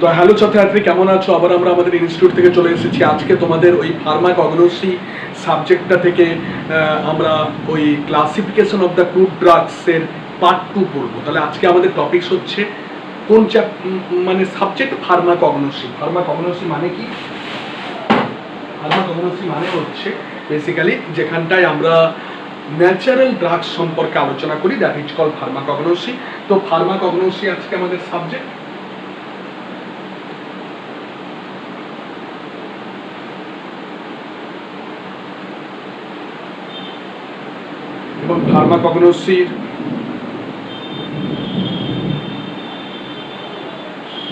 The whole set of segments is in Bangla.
তো হ্যালো ছাত্রছাত্রী, কেমন আছো? আবার আমরা আমাদের ইনস্টিটিউট থেকে চলে এসেছি। আজকে তোমাদের ওই ফার্মাকগনোসি সাবজেক্টটা থেকে আমরা ওই ক্লাসিফিকেশন অফ দ্য ক্রুড ড্রাগসের পার্ট 2 পড়বো। তাহলে আজকে আমাদের টপিকস হচ্ছে কোন মানে সাবজেক্ট ফার্মাকগনোসি। ফার্মাকগনোসি মানে কি? ফার্মাকগনোসি মানে হচ্ছে বেসিক্যালি যেখানটায় আমরা ন্যাচারাল ড্রাগস সম্পর্কে আলোচনা করি, দ্যাট ইজ কল ফার্মাকগনোসি। তো ফার্মাকগনোসি আজকে আমাদের সাবজেক্ট। এবং ফার্মাকগনোসির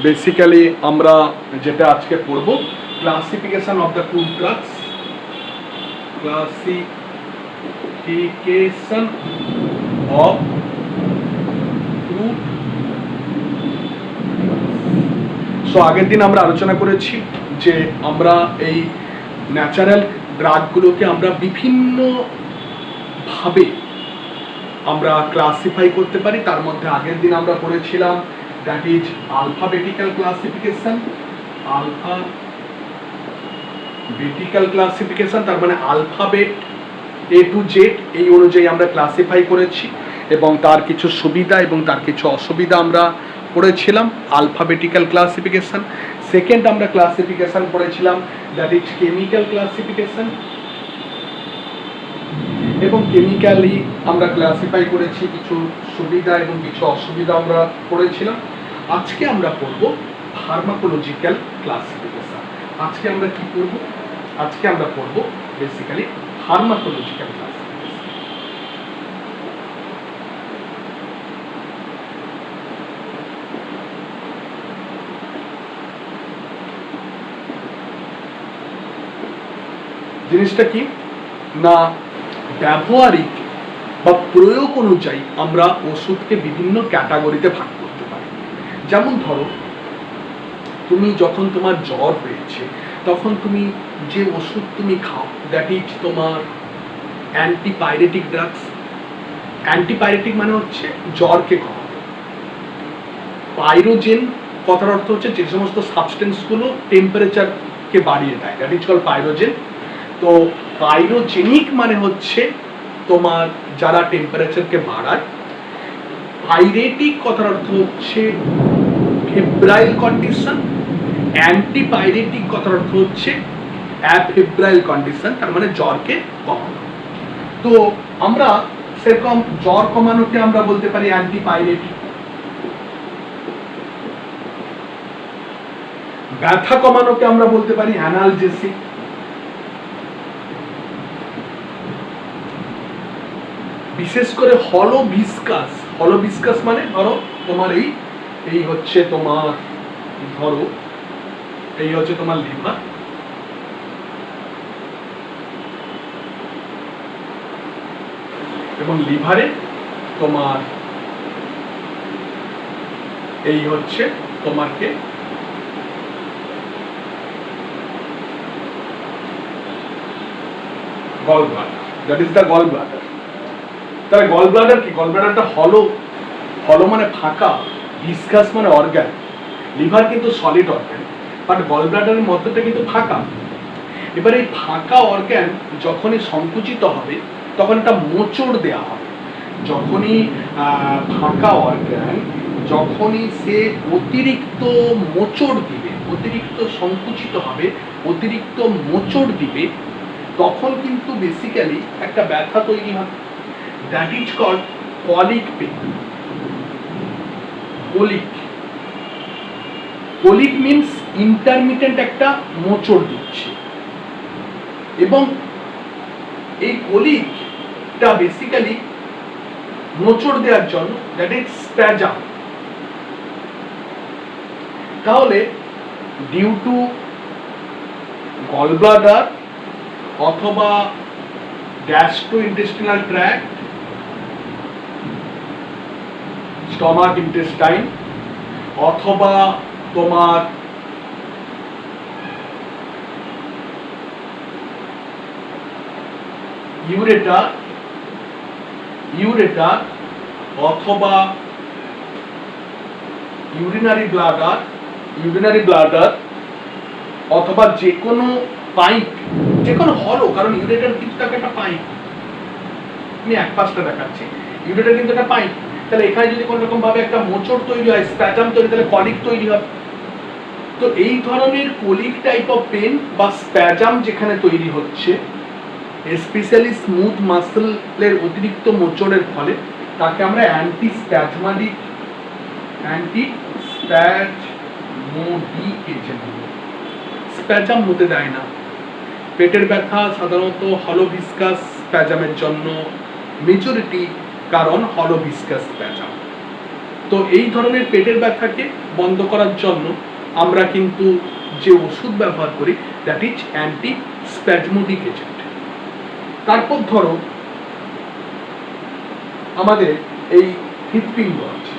বেসিক্যালি আমরা যেটা আজকে পড়ব, classification of the crude drugs. Classification of crude. So আগের দিন আমরা আলোচনা করেছি যে আমরা এই ন্যাচারাল ড্রাগগুলোকে আমরা বিভিন্ন ভাবে আমরা ক্লাসিফাই করতে পারি। তার মধ্যে আগের দিন আমরা পড়েছিলাম that is alphabetical classification. Alphabetical classification তার মানে আলফাবেট এ টু জেড এই অনুযায়ী আমরা ক্লাসিফাই করেছি এবং তার কিছু সুবিধা এবং তার কিছু অসুবিধা আমরা পড়েছিলাম। Alphabetical classification. সেকেন্ড আমরা ক্লাসিফিকেশন পড়েছিলাম দ্যাট ইজ কেমিক্যাল ক্লাসিফিকেশন, এবং কেমিক্যালি আমরা ক্লাসিফাই করেছি, কিছু সুবিধা এবং কিছু অসুবিধা আমরা পড়েছিলাম। আজকে আমরা পড়ব ফার্মাকোলজিক্যাল ক্লাসিফিকেশন। আজকে আমরা কি পড়ব? আজকে আমরা পড়ব বেসিক্যালি ফার্মাকোলজিক্যাল ক্লাসিফিকেশন। জিনিসটা কি না, ব্যবহারিক বা প্রয়োগ অনুযায়ী আমরা ওষুধকে বিভিন্ন ক্যাটাগরিতে ভাগ করতে পারি। যেমন ধরো, তুমি যখন তোমার জ্বর হয়েছে তখন তুমি যে ওষুধ তুমি খাও দ্যাট ইজ তোমার অ্যান্টিপাইরেটিক ড্রাগস। অ্যান্টিপাইরেটিক মানে হচ্ছে জ্বরকে কমানো। পাইরোজেন কথার অর্থ হচ্ছে যে সমস্ত সাবস্টেন্সগুলো টেম্পারেচারকে বাড়িয়ে দেয়, দ্যাট ইজ কল পাইরোজেন। তো পাইরোজেনিক মানে হচ্ছে তোমার যারা টেম্পারেচারকে বাড়ায়। পাইরেটিক কথার অর্থ হচ্ছে ফেব্রাইল কন্ডিশন। অ্যান্টিপাইরেটিক কথার অর্থ হচ্ছে অ্যাফেব্রাইল কন্ডিশন, তার মানে জ্বরকে কমানো। তো আমরা সেরকম জ্বর কমানোকে আমরা বলতে পারি অ্যান্টিপাইরেটিক। ব্যথা কমানোকে আমরা বলতে পারি অ্যানালজেসিক। বিশেষ করে হলোভিস্কাস। হলোভিস্কাস মানে ধরো তোমার এই হচ্ছে তোমার, ধরো এই হচ্ছে তোমার লিভার, এবং লিভারে তোমার এই হচ্ছে তোমারকে gallbladder, that is the gallbladder. তাহলে গল ব্লাডার কি? গল ব্লাডারটা হলো মানে ফাঁকা, ভিসকাস মানে অর্গান। লিভার কিন্তু সলিড অর্গান, বাট গল ব্লাডারের মধ্যটা কিন্তু ফাঁকা। এবার এই ফাঁকা অর্গান যখনই সংকুচিত হবে তখন একটা মোচড় দেওয়া হবে। যখনই ফাঁকা অর্গান যখনই সে অতিরিক্ত মোচড় দিবে, অতিরিক্ত সংকুচিত হবে, অতিরিক্ত মোচড় দিবে, তখন কিন্তু বেসিক্যালি একটা ব্যথা তৈরি হবে। That is called colic pain. Colic means intermittent একটা মোচড় দিচ্ছে, এবং এই কোলিকটা বেসিক্যালি মোচড় দেওয়ার জন্য দ্যাট ইজ স্প্যাজাম। তাহলে ডিউ টু গলব্লাডার অথবা গ্যাস্ট্রোইন্টেস্টিনাল ট্র্যাক্ট, স্টমাক ইন্টেস্টাইন, অথবা তোমার ইউরেটার অথবা ইউরিনারি ব্লাডার, ইউরিনারি ব্লাডার অথবা যে কোনো পাইপ, যে কোনো হলো, কারণ ইউরেটার কিন্তু একটা পাইপ, আমি এক পাশটা দেখাচ্ছি, ইউরেটার কিন্তু একটা পাইপ, তাহলে এখানে যদি কোনো রকম ভাবে একটা মোচড় তৈরি হয়, স্প্যাজাম তৈরি, তাহলে কলিক তৈরি হবে। তো এই ধরনের কলিক টাইপ অফ পেন বা স্প্যাজাম যেখানে তৈরি হচ্ছে, স্পেশালি স্মুথ মাসলের অতিরিক্ত মোচড়ের ফলে, তাকে আমরা অ্যান্টিস্প্যাজমাটিক এজেন্ট বলি। স্প্যাজাম হতে দেয় না। পেটের ব্যথা সাধারণত হলো ভিসকাস স্প্যাজামের জন্য, মেজরিটি কারণ হলো ভিসকাস স্প্যাজাম। তো এই ধরনের পেটের ব্যথাকে বন্ধ করার জন্য আমরা কিন্তু যে ওষুধ ব্যবহার করি, দ্যাট ইজ অ্যান্টি স্প্যাজমোডিক এজেন্ট। তারপর ধরো আমাদের এই হৃৎপিণ্ড আছে,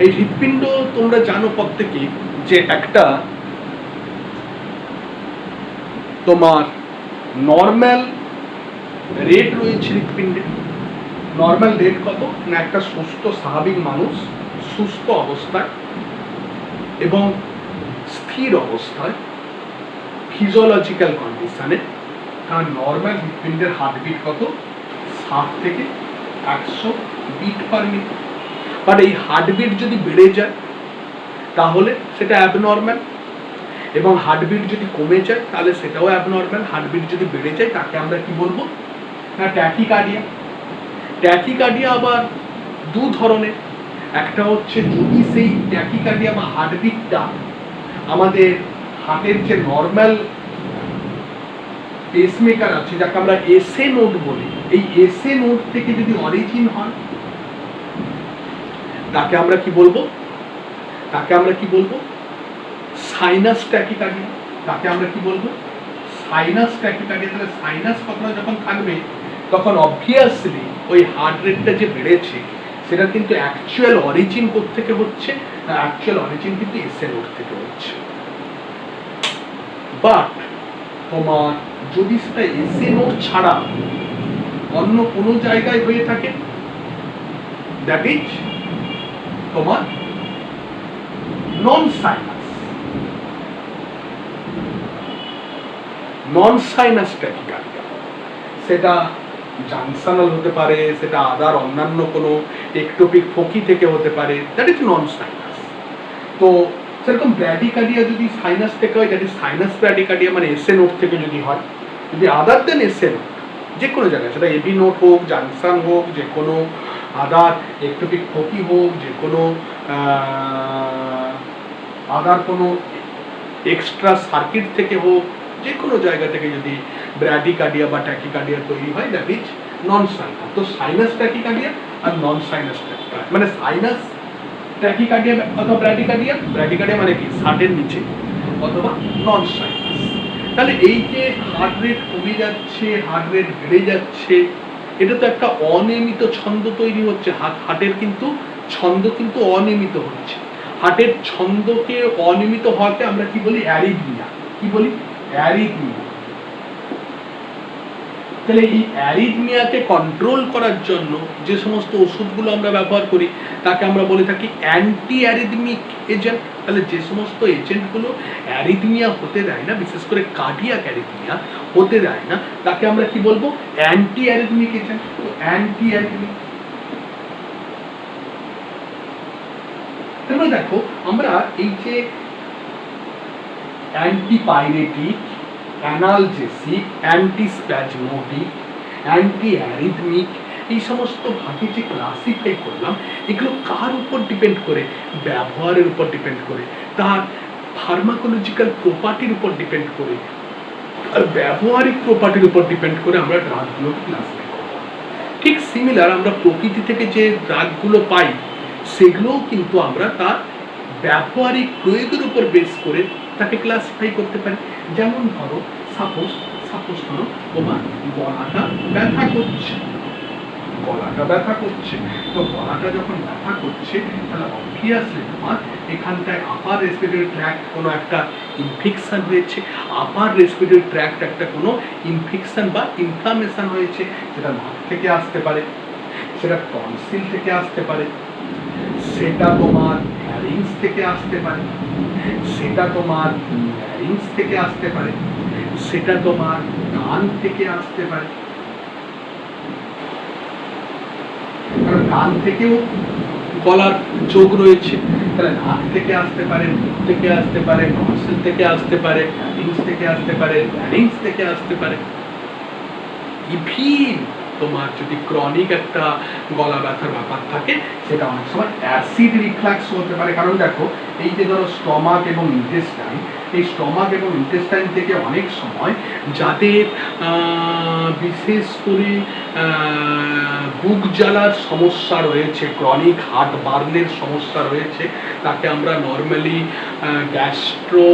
এই হৃৎপিণ্ড তোমরা জানো প্রত্যেকে যে একটা তোমার নর্মাল রেট রয়েছে হৃৎপিণ্ডে। নর্মাল রেট কত না, একটা সুস্থ স্বাভাবিক মানুষ সুস্থ অবস্থায় এবং স্থির অবস্থায় ফিজিওলজিক্যাল কন্ডিশনে তার নর্মাল হৃৎপিণ্ডের হার্টবিট কত, 60 থেকে 100 বিট পার মিনিট। বাট এই হার্টবিট যদি বেড়ে যায় তাহলে সেটা অ্যাবনর্মাল, এবং হার্টবিট যদি কমে যায় তাহলে সেটাও অ্যাবনর্মাল। হার্টবিট যদি বেড়ে যায় তাকে আমরা কি বলবো না, ট্যাকিকার্ডিয়া। ট্যাকিকার্ডিয়া আবার দু ধরনের, একটা হচ্ছে যদি সেই ট্যাকিকার্ডিয়া বা হার্টবিটটা আমাদের হার্টের যে নর্মাল পেসমেকার আছে, যাকে আমরা এসএ নোড বলি, এই এসএ নোড থেকে যদি অরিজিন হয় তাকে আমরা কি বলবো, তাকে আমরা কি বলবো সাইনাস ট্যাকিকার্ডিয়া। তাকে আমরা কি বলবো সাইনাস ট্যাকিকার্ডিয়া। তাহলে সাইনাস কথাটা যখন থাকবে তখন অবভিয়াসলি ওই হার্ট রেটটা যে বেড়েছে সেটা কিন্তু অ্যাকচুয়াল অরিজিন থেকে হচ্ছে না, অ্যাকচুয়াল অরিজিন কিন্তু এসএ নোড থেকে হচ্ছে। বাট তোমার যদি সেটা এসএ নোড ছাড়া অন্য কোনো জায়গায় হয়ে থাকে, দ্যাট ইজ তোমার নন সাইনাস, নন সাইনাস ট্যাকিকার্ডিয়া। সেটা জাংশনাল হতে পারে, সেটা আদার অন্যান্য কোনো একটোপিক ফোকি থেকে হতে পারে, দ্যাট ইজ নন সাইনাস। তো সেরকম ব্র্যাডিকার্ডিয়া যদি সাইনাস থেকে হয়, দ্যাট ইজ সাইনাস ব্র্যাডিকার্ডিয়া, মানে এসএ নোড থেকে যদি হয়। যদি আদার দেন এসএ নোড, যে কোনো জায়গায়, সেটা এবি নোড হোক, জাংশন হোক, যে কোনো আদার একটোপিক ফোকি হোক, যে কোনো আদার কোনো এক্সট্রা সার্কিট থেকে হোক, যে কোনো জায়গা থেকে যদি ব্র্যাডিকার্ডিয়া বা ট্যাকিকার্ডিয়া তৈরি হয়, দ্যাট ইজ নন সাইনাস। তো সাইনাস ট্যাকিকার্ডিয়া আর নন সাইনাস ট্যাকিকার্ডিয়া, মানে সাইনাস ট্যাকিকার্ডিয়া অথবা ব্র্যাডিকার্ডিয়া, ব্র্যাডিকার্ডিয়া মানে কি 60-এর নিচে, অথবা নন সাইনাস। তাহলে এই যে হার্ট রেট কমে যাচ্ছে, হার্ট রেট বেড়ে যাচ্ছে, এটা তো একটা অনিয়মিত ছন্দ তৈরি হচ্ছে। হার্টের কিন্তু ছন্দ কিন্তু অনিয়মিত হচ্ছে। হার্টের ছন্দকে অনিয়মিত হওয়াকে আমরা কি বলি অ্যারিথমিয়া। কি বলি অ্যারিথমিয়া। তাহলে এই অ্যারিথমিয়াকে কন্ট্রোল করার জন্য যে সমস্ত ওষুধগুলো আমরা ব্যবহার করি তাকে আমরা বলে থাকি অ্যান্টি অ্যারিথমিক এজেন্ট। তাহলে যে সমস্ত এজেন্টগুলো অ্যারিথমিয়া হতে দেয় না, বিশেষ করে কার্ডিয়াক অ্যারিথমিয়া হতে দেয় না, তাকে আমরা কি বলবো অ্যান্টি অ্যারিথমিক এজেন্ট। তো অ্যান্টি অ্যারিথমিক, তাহলে দেখো আমরা এই যে অ্যান্টিপাইরেটিক, অ্যানালজেসিক, অ্যান্টিস্প্যাজমোডিক, অ্যান্টি অ্যারিথমিক, এই সমস্ত ভাগে যে ক্লাসিফাই করলাম, এগুলো কার উপর ডিপেন্ড করে? ব্যবহারের উপর ডিপেন্ড করে, তার ফার্মাকোলজিক্যাল প্রপার্টির উপর ডিপেন্ড করে, আর ব্যবহারিক প্রপার্টির উপর ডিপেন্ড করে আমরা ড্রাগগুলোকে ক্লাসিফাই করব। ঠিক সিমিলার আমরা প্রকৃতি থেকে যে ড্রাগগুলো পাই সেগুলোও কিন্তু আমরা তার ব্যবহারিক প্রয়োগের উপর বেস করে তাকে ক্লাসিফাই করতে পারি। যেমন ধরো সাপোজ ধরো তোমার গলাটা ব্যথা করছে, গলাটা ব্যথা করছে, তো গলাটা যখন ব্যথা করছে তাহলে অবভিয়াসলি তোমার এখানটায় আপার রেসপিরেটরি ট্র্যাক্ট কোনো একটা ইনফেকশন হয়েছে, আপার রেসপিরেটরি ট্র্যাক্ট একটা কোনো ইনফেকশন বা ইনফ্লামেশন হয়েছে, সেটা নাক থেকে আসতে পারে, সেটা টনসিল থেকে আসতে পারে, সেটা তোমার ফ্যারিংস থেকে আসতে পারে, সেটা তোমার ল্যারিংস থেকে আসতে পারে, সেটা তোমার কান থেকে আসতে পারে। কারণ কান থেকেও গলার যোগ রয়েছে, তাহলে নাক থেকে আসতে পারে, মুখ থেকে আসতে পারে, নসেল থেকে আসতে পারে, ফ্যারিংস থেকে আসতে পারে, ল্যারিংস থেকে আসতে পারে। ইভিন তোমার যদি ক্রনিক একটা গলা ব্যথার ব্যাপার থাকে, সেটা অনেক সময় অ্যাসিড রিফ্লাক্স হতে পারে। কারণ দেখো, এই যে ধরো স্টমাক এবং ইন্টেস্টাইন, এই স্টমাক এবং ইন্টেস্টাইন থেকে অনেক সময় যাদের বিশেষ করে বুক জ্বালার সমস্যা রয়েছে, ক্রনিক হার্ট বার্নের সমস্যা রয়েছে, তাকে আমরা নর্মালি গ্যাস্ট্রো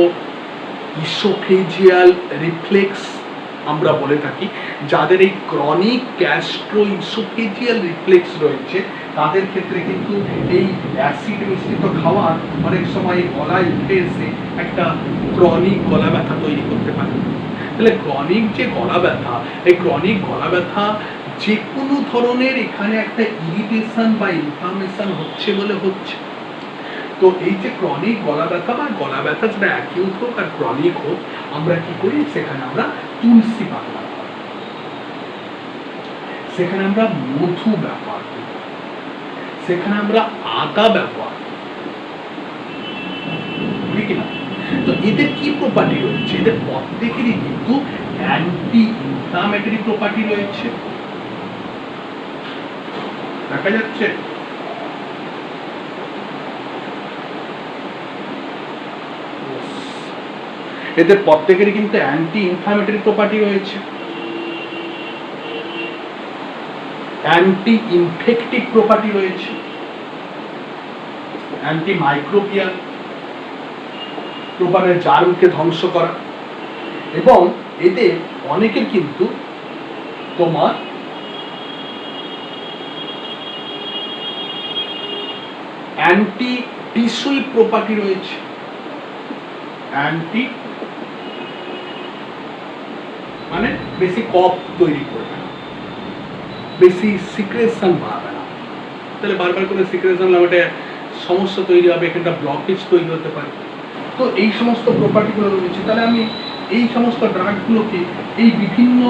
ইসোফেজিয়াল রিফ্লেক্স আমরা বলে থাকি। যাদের এই ক্রনিক গ্যাস্ট্রো ইসোফেজিয়াল রিফ্লেক্স রয়েছে, তাদের ক্ষেত্রে কিন্তু এই অ্যাসিড মিশ্রিত খাওয়া অনেক সময় গলায় উঠে এসে একটা ক্রনিক গলা ব্যথা তৈরি করতে পারে। তাহলে ক্রনিক যে গলা ব্যথা, এই ক্রনিক গলা ব্যথা যে কোনো ধরনের এখানে একটা ইরিটেশন বা ইনফ্লামেশন হচ্ছে বলে হচ্ছে। তো এই যে ক্রনিক গলা ব্যথা বা গলা ব্যথা যেটা অ্যাকিউট হোক আর ক্রনিক হোক, আমরা কি করি, সেখানে আমরা তুলসী পাতা ব্যবহার করি, সেখানে আমরা মধু ব্যবহার করি, সেখানে আমরা আদা ব্যবহার করি কিনা। তো এদের কি প্রপার্টি রয়েছে? এদের প্রত্যেকেরই কিন্তু অ্যান্টি ইনফ্লামেটরি প্রপার্টি রয়েছে, দেখা যাচ্ছে। এদের প্রত্যেকেরই কিন্তু অ্যান্টি ইনফ্লামেটরি প্রপার্টি রয়েছে, অ্যান্টি ইনফেক্টিভ প্রপার্টি রয়েছে, অ্যান্টি মাইক্রোবিয়াল প্রপার্টি, জার্মকে ধ্বংস করা। এবং এদের অনেকের কিন্তু তোমার অ্যান্টি টিস্যুই প্রপার্টি রয়েছে, অ্যান্টি মানে বেশি কফ তৈরি করবে না, বেশি সিক্রেশন বাড়াবে না। তাহলে বারবার করে সিক্রেশন লাগবে, সমস্যা তৈরি হবে, এখানটা ব্লকেজ তৈরি হতে পারে। তো এই সমস্ত প্রপার্টিগুলো রয়েছে। তাহলে আমি এই সমস্ত ড্রাগগুলোকে এই বিভিন্ন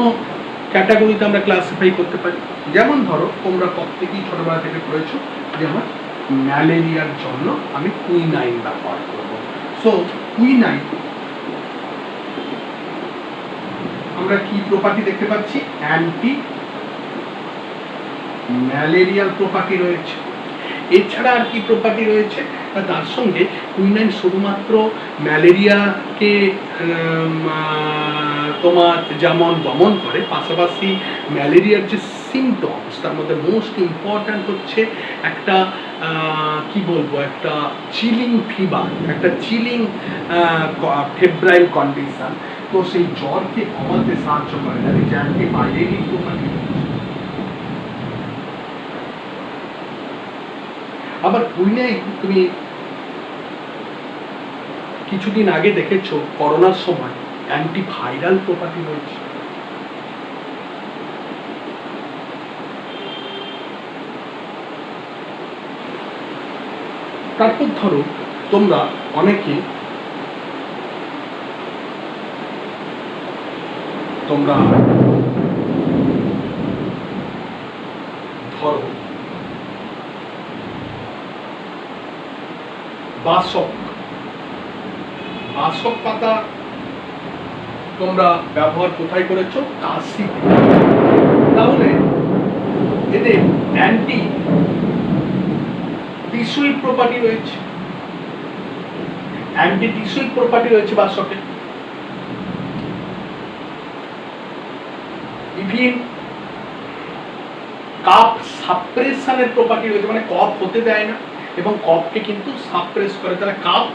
ক্যাটাগরিতে আমরা ক্লাসিফাই করতে পারি। যেমন ধরো, তোমরা প্রত্যেকেই ছোটবেলা থেকে পড়েছো যে আমার ম্যালেরিয়ার জন্য আমি কুইনাইন ব্যবহার করব। সো কুইনাইন আমরা কি প্রপার্টি দেখতে পাচ্ছি? অ্যান্টি ম্যালেরিয়াল প্রপার্টি রয়েছে। এছাড়া আর কি প্রপার্টি রয়েছে? তার সঙ্গে কুইনাইন শুধুমাত্র ম্যালেরিয়াকে তোমার যেমন দমন করে, পাশাপাশি ম্যালেরিয়ার যে সিমটমস, তার মধ্যে মোস্ট ইম্পর্ট্যান্ট হচ্ছে একটা কি বলবো, একটা চিলিং ফিভার, একটা চিলিং ফেব্রাইল কন্ডিশন। তো সেই জ্বরকে কমাতে সাহায্য করে, অ্যান্টিভাইরাল প্রপার্টি। আবার কুইনাইন তুমি কিছুদিন আগে দেখেছো, করোনার সময় অ্যান্টিভাইরাল প্রপার্টি রয়েছে। তারপর ধরো, তোমরা অনেকে তোমরা ধরো বাসক পাতা তোমরা ব্যবহার কোথায় করেছো? কাশি। তাহলে এদের অ্যান্টি টিস্যুইক প্রপার্টি রয়েছে, অ্যান্টি টিস্যুইক প্রপার্টি রয়েছে বাসকে। ইভিন কাফ সাপ্রেশনের প্রপার্টি রয়েছে, মানে কফ হতে দেয় না এবং কফকে কিন্তু সাপ্রেস করে। তাহলে কাফ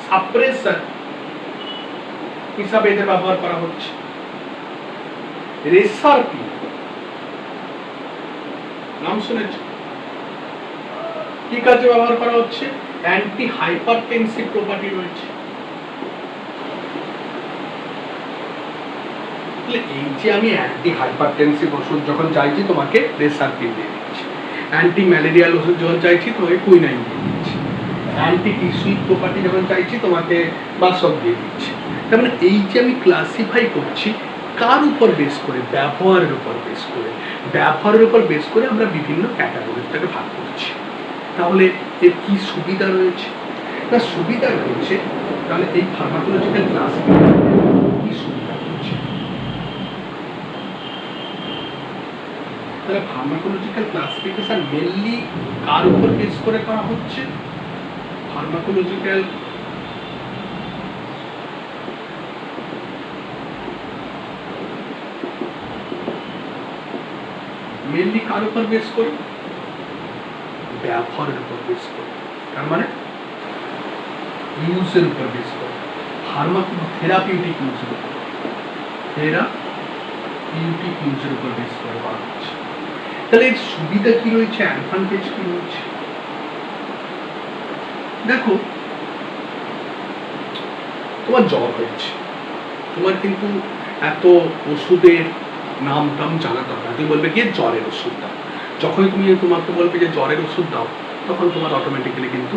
সাপ্রেশন হিসাবে এদের ব্যবহার করা হচ্ছে। রেসারপি নাম শুনেছ? কি কাজে ব্যবহার করা হচ্ছে? অ্যান্টি হাইপারটেনসিভ প্রপার্টি রয়েছে। এই যে আমি অ্যান্টি হাইপারটেনসিভ ওষুধ যখন চাইছি, তোমাকে রেসারপিন দিয়ে দিচ্ছি। অ্যান্টি ম্যালেরিয়াল ওষুধ যখন চাইছি তোমাকে কুইনাইন দিয়ে দিচ্ছি, অ্যান্টি টিস্যু প্রপার্টি যখন চাইছি তোমাকে বাসক দিয়ে দিচ্ছি। তার মানে এই যে আমি ক্লাসিফাই করছি কার উপর বেস করে, ব্যবহারের উপর বেস করে, ব্যবহারের উপর বেস করে আমরা বিভিন্ন ক্যাটাগরিটাকে ভাগ করছি। তাহলে এর কি সুবিধা রয়েছে? না, সুবিধা রয়েছে, তাহলে এই ফার্মাকোলজিক্যাল ক্লাসিফিকেশন কি সুবিধা রয়েছে? তাহলে ফার্মাকোলজিক্যাল ক্লাসিফিকেশন মেনলি কার উপর বেস করে করা হচ্ছে? ফার্মাকোলজিক্যাল মেনলি কার উপর বেস করে? ব্যবহারের উপর বেস করে, তার মানে ইউজের উপর বেস করে, থেরাপিউটিক ইউজের উপর, থেরাপিউটিক ইউজের উপর বেস করে করা হচ্ছে। তাহলে এর সুবিধা কি রয়েছে, অ্যাডভান্টেজ কি রয়েছে? দেখো, তোমার জ্বর হয়েছে, তোমার কিন্তু এত ওষুধের নাম টাম জানা দরকার, তুমি বলবে কি জ্বরের ওষুধ দাও। যখনই তুমি তোমাকে বলবে যে জ্বরের ওষুধ দাও, তখন তোমার অটোমেটিক্যালি কিন্তু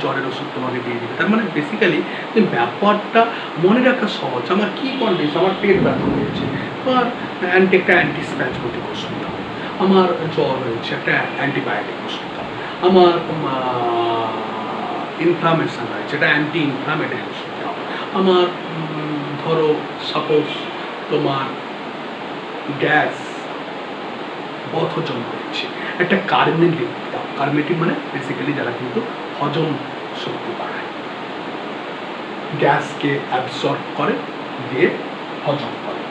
জ্বরের ওষুধ তোমাকে দিয়ে দিবে। তার মানে বেসিক্যালি ব্যাপারটা মনে রাখা সহজ। আমার কি কন্ডিশন, আমার পেট ব্যথা হয়েছে, আমার একটা অ্যান্টিস্প্যাজমেটিক ওষুধ দাও। আমার জ্বর হয়েছে, একটা অ্যান্টিবায়োটিক ওষুধ দাও। আমার ইনফ্লামেশন হয়েছে, এটা অ্যান্টি ইনফ্লামেটরি ওষুধ দাও। আমার ধরো সাপোজ তোমার গ্যাস বদহজম হয়েছে, একটা কার্মেটিক দাও। কার্মেটিক মানে বেসিক্যালি যারা কিন্তু হজম শক্তি বাড়ায়, গ্যাসকে অ্যাবসর্ব করে দিয়ে হজম করে।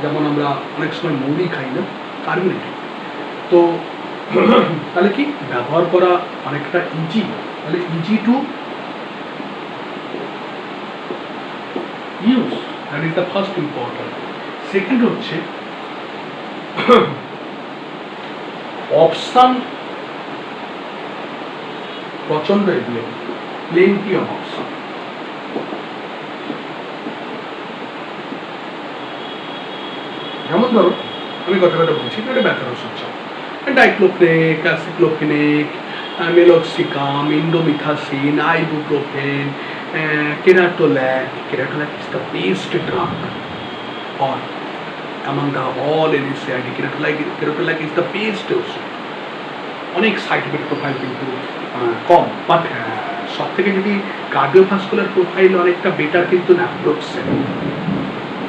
যেমন আমরা অনেক সময় মুড়ি খাই না, কার্মেটিক। তো তাহলে কি ব্যবহার করা অনেকটা ইজি, তাহলে easy to use, that is the first important. Second হচ্ছে অপশন প্রচন্ড এভেলেবল, প্লেন্টি অফ অপশন। যেমন ধরো আমি কথা বলছি, একটা ব্যথার ওষুধ চাও, ডাইক্লোফেনেক, অ্যাসিক্লোফেনেক, মেলক্সিকাম, ইন্ডোমিথাসিন, ibuprofen, কেরাটোল্যাক। Keratolac is the best drug or among the all NSAID. Keratolac is the best ওষুধ। অনেক সাইড এফেক্ট প্রোফাইল কিন্তু কম, বাট সব থেকে যদি কার্ডিওভাস্কুলার প্রোফাইল অনেকটা বেটার কিন্তু ন্যাপ্রোক্সেন।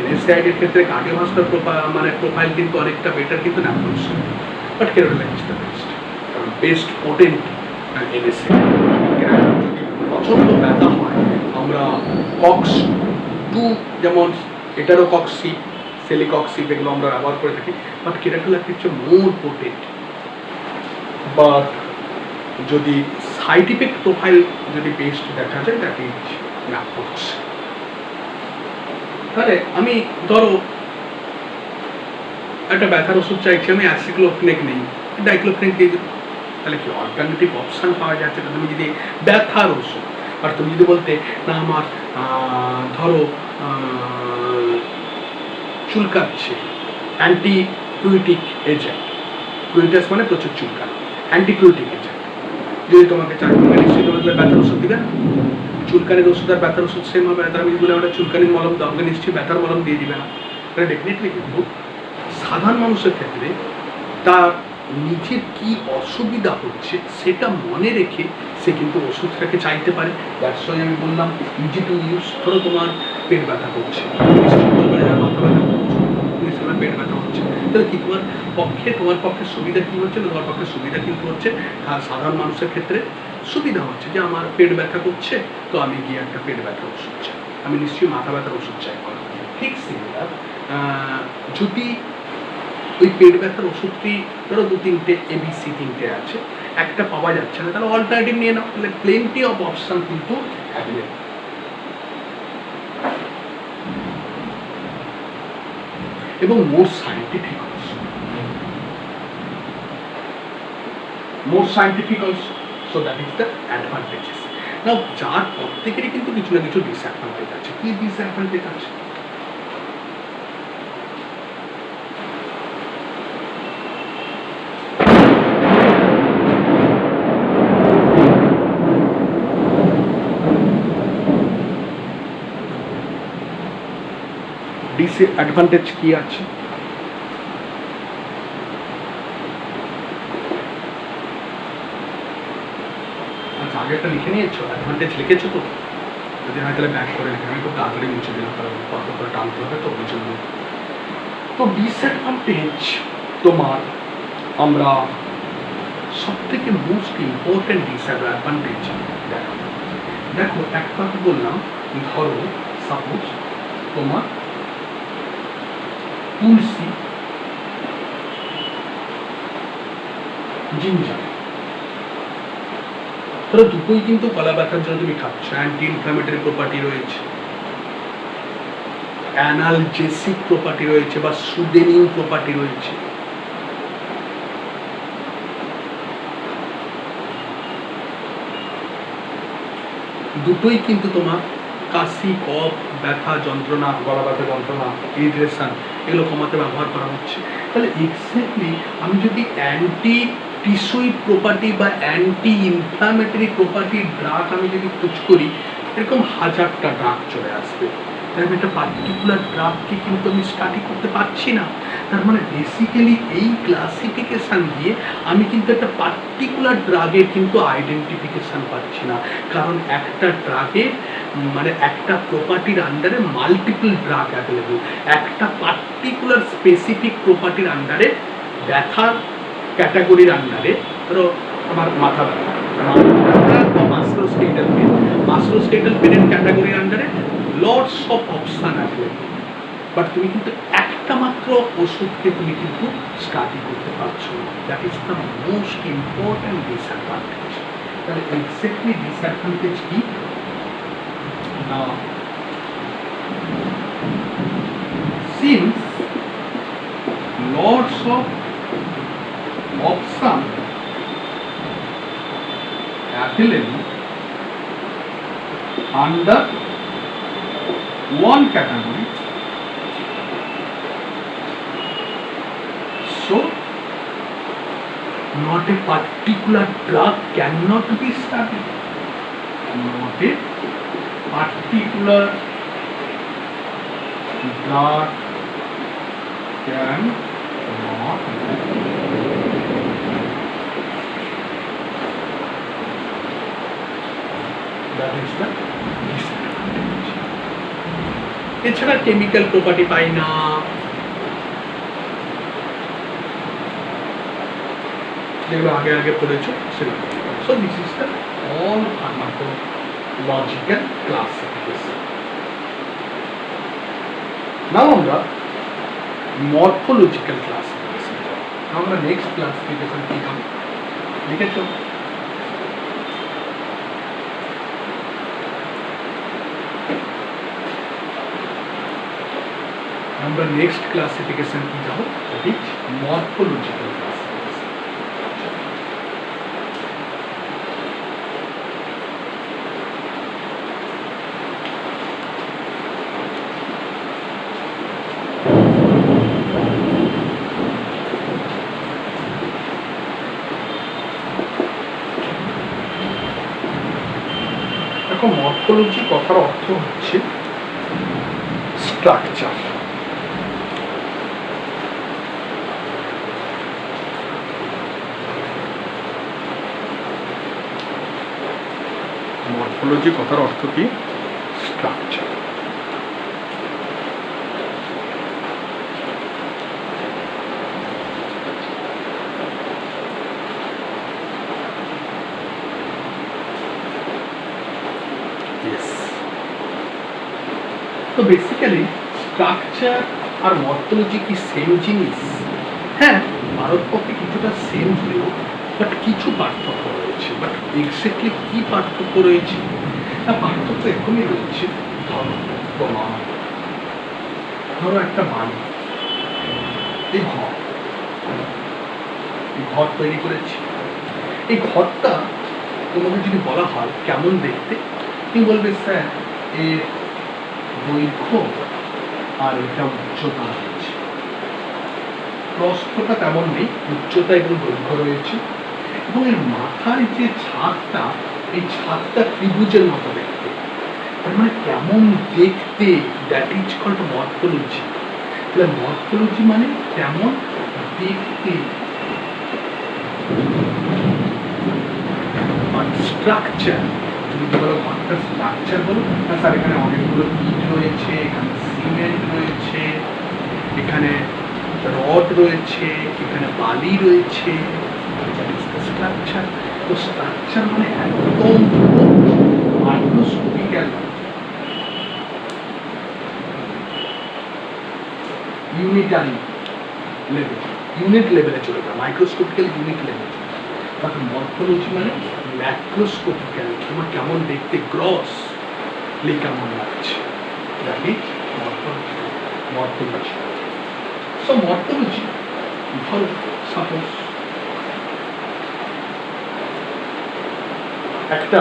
এনএসআইডির ক্ষেত্রে কার্ডিওভাস্কুলার প্রোফাইল কিন্তু অনেকটা বেটার কিন্তু naproxen, but ketorolac is the best, কারণ বেস্ট পোটেন্ট এনএসআইড। প্রচন্ড ব্যথা হয়, আমরা কক্স 2 যেমন এটারোকক্সি, সেলিকক্সি, এগুলো আমরা ব্যবহার করে থাকি, বাট কেরাটোল্যাক হচ্ছে মোর পোটেন্ট। বাট যদি সাইড ইফেক্ট প্রোফাইল যদি বেস্ট দেখা যায়, দ্যাট ইজ ন্যাপ্রোক্স। তাহলে আমি ধরো একটা ব্যথার ওষুধ চাইছি, আমি অ্যাসিক্লোফেনেক নেই, ডাইক্লোফেনেক দিয়ে দেবো। তাহলে কি অল্টারনেটিভ অপশান পাওয়া যাচ্ছে? তুমি যদি ব্যথার ওষুধ, আর তুমি যদি বলতে না আমার ধরো চুলকাচ্ছে, অ্যান্টিকুইটিক এজেন্ট, কুইটাস মানে প্রচুর চুলকানো, অ্যান্টিকুইটিক এজেন্ট যদি তোমাকে চাই, নিশ্চয়ই তোমাকে ব্যথার ওষুধ দিবে। চুলকানির ওষুধ আর ব্যথার ওষুধ সেম হবে না। তার আমি বলে আমরা চুলকানির মলম দাও, আমাকে নিশ্চয়ই ব্যথার মলম দিয়ে দিবে না। তাহলে ডেফিনেটলি কিন্তু সাধারণ মানুষের ক্ষেত্রে তার নিজের কি অসুবিধা হচ্ছে সেটা মনে রেখে সে কিন্তু ওষুধটাকে চাইতে পারে। দ্যাটস ওয়াই আমি বললাম ইজি টু ইউজ। ধরো তোমার পেট ব্যথা করছে, মাথা ব্যথা করছে, পেট ব্যথা হচ্ছে, তাহলে কি তোমার পক্ষে সুবিধা কি হচ্ছে? তোমার পক্ষে সুবিধা কিন্তু হচ্ছে সাধারণ মানুষের ক্ষেত্রে সুবিধা হচ্ছে যে আমার পেট ব্যথা করছে, তো আমি গিয়ে একটা পেট ব্যথার ওষুধ চাই, আমি নিশ্চয়ই মাথা ব্যথার ওষুধ চাই। ঠিক সিমিলার যদি ওই পেট ব্যথার ওষুধটি ধরো 2-3টে ABC 3টে আছে, একটা পাওয়া যাচ্ছে না, তাহলে অল্টারনেটিভ নিয়ে নাও। তাহলে প্লেন্টি অফ অপশন কিন্তু অ্যাভেলেবল। এবং more scientific also, so that is the advantages. Now যার প্রত্যেকেরই কিন্তু কিছু না কিছু ডিসঅ্যাডভান্টেজ আছে। কি ডিসঅ্যাডভান্টেজ আছে? ডিসঅ্যাডভান্টেজ কি আছে? আচ্ছা, আগে একটা লিখে নিয়েছো, অ্যাডভান্টেজ লিখেছো তো? যদি হয় তাহলে ব্যাক করে লিখে, আমি খুব তাড়াতাড়ি মুছে দিলাম, কারণ কত করে টানতে হবে তো ওই জন্য। তো ডিসঅ্যাডভান্টেজ তোমার, আমরা সব থেকে মোস্ট ইম্পর্টেন্ট ডিসঅ্যাডভান্টেজ দেখো, দেখো এক কথা বললাম, ধরো সাপোজ তোমার তুলসী, জিঞ্জার, ধরো দুটোই কিন্তু গলা ব্যথার জন্য তুমি খাচ্ছ, অ্যান্টি ইনফ্ল্যামেটরি প্রপার্টি রয়েছে, অ্যানালজেসিক প্রপার্টি রয়েছে বা সুদেনিং প্রপার্টি রয়েছে। দুটোই কিন্তু তোমার কাশি, কফ, ব্যথা, যন্ত্রণা, গলা ব্যথা, যন্ত্রণা, ইরিটেশন, এগুলো কমাতে ব্যবহার করা হচ্ছে। তাহলে এক্স্যাক্টলি আমি যদি অ্যান্টি টিস্যুইড প্রপার্টি বা অ্যান্টি ইনফ্ল্যামেটরি প্রপার্টির ড্রাগ আমি যদি খোঁজ করি, এরকম হাজারটা ড্রাগ চলে আসবে। তাই আমি একটা পার্টিকুলার ড্রাগকে কিন্তু আমি স্টাডি করতে পারছি না। তার মানে বেসিক্যালি এই ক্লাসিফিকেশান দিয়ে আমি কিন্তু একটা পার্টিকুলার ড্রাগের কিন্তু আইডেন্টিফিকেশান পাচ্ছি না, কারণ একটা ড্রাগের মানে একটা প্রপার্টির আন্ডারে মাল্টিপল ড্রাগ অ্যাভেলেবল। একটা পার্টিকুলার স্পেসিফিক প্রপার্টির আন্ডারে, ব্যথার ক্যাটাগরির আন্ডারে, ধরো আমার মাথা ব্যথা বা মাস্কুলোস্কেলেটাল পেন, মাস্কুলোস্কেলেটাল পেনের ক্যাটাগরির আন্ডারে লটস অফ অপশন আছে, বাট তুমি কিন্তু একটা মাত্র ওষুধকে তুমি কিন্তু স্টাডি করতে পারছো। That is the most important disadvantage. তাহলে এক্স্যাক্টলি ডিসঅ্যাডভান্টেজ কি না, since lots of option available under one category, so not a particular drug cannot be studied, not a particular drug can not that is the disadvantage. এছাড়া কেমিক্যাল প্রপার্টি পাই না, যেগুলো আগে আগে পড়েছো সেগুলো। So this is the all pharmacological classification. Now আমরা মরফোলজিক্যাল ক্লাসিফিকেশন, আমরা নেক্সট ক্লাসিফিকেশন কি হবে লিখেছো? আমরা নেক্সট ক্লাসিফিকেশন কি যাব? ঠিক মরফোলজিক্যাল ক্লাসিফিকেশন। দেখো, মরফোলজি কথার অর্থ হচ্ছে স্ট্রাকচার। মরফোলজি কথার অর্থ কি? স্ট্রাকচার। তো বেসিক্যালি স্ট্রাকচার আর মরফোলজি কি সেম জিনিস? হ্যাঁ, ভারতপক্ষে কিছুটা সেম হলেও বাট কিছু পার্থক্য রয়েছে। বাট এক্স্যাক্টলি কি পার্থক্য রয়েছে? না, পার্থক্য এরকমই রয়েছে। ধরো একটা বাড়ি, এই ঘর তৈরি করেছি। এই ঘরটা তোমাকে যদি বলা হয় কেমন দেখতে, তুমি বলবে স্যার এর দৈর্ঘ্য আর এটা উচ্চতা রয়েছে। প্রস্থটা তেমন নেই, উচ্চতা এবং দৈর্ঘ্য রয়েছে। এবং এর মাথার যে ছাদটা, এই ছাদটা ত্রিভুজের মতো দেখতে। তার মানে কেমন দেখতে, দ্যাট ইজ কল্ড মর্ফোলজি। তাহলে মর্ফোলজি মানে কেমন দেখতে। স্ট্রাকচার, তুমি কি বলো ঘরটার স্ট্রাকচার বলো না স্যার, এখানে অনেকগুলো ইট রয়েছে, এখানে সিমেন্ট রয়েছে, এখানে রড রয়েছে, এখানে বালি রয়েছে, স্ট্রাকচার। তো স্ট্রাকচার মানে একদম মাইক্রোস্কোপিক্যাল ইউনিটারি লেভেল, ইউনিট লেভেলে চলে যায়, মাইক্রোস্কোপিক্যাল ইউনিট লেভেলে। বাট মর্ফোলজি মানে ম্যাক্রোস্কোপিক্যাল, তোমার কেমন দেখতে গ্রস লি কেমন লাগছে, that is morphology. Morphology, so morphology ধরো সাপোজ একটা,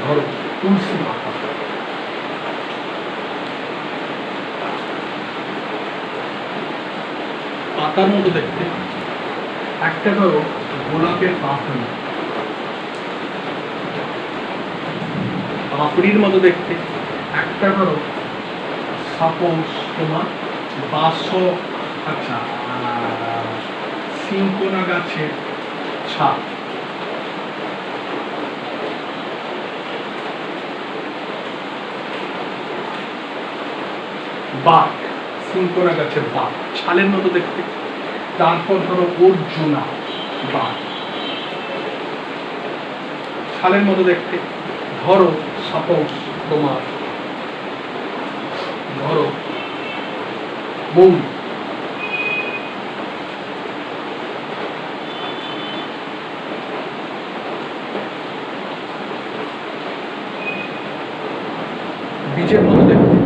ধরো তুলসী পাতা, পাতার মতো দেখতে। একটা ধরো গোলাপের পাপড়ি, পাপড়ির মতো দেখতে। একটা ধরো সাপোজ তোমার বাসক, আচ্ছা সিনকোনা গাছের ছাপ, বাক, সিনকোনা গাছের বাক ছালের মতো দেখতে। তারপর ধরো অর্জুনা বাক, ছালের মতো দেখতে। ধরো সাপোজ তোমার, ধরো মৌরি, বীজের মতো দেখতে।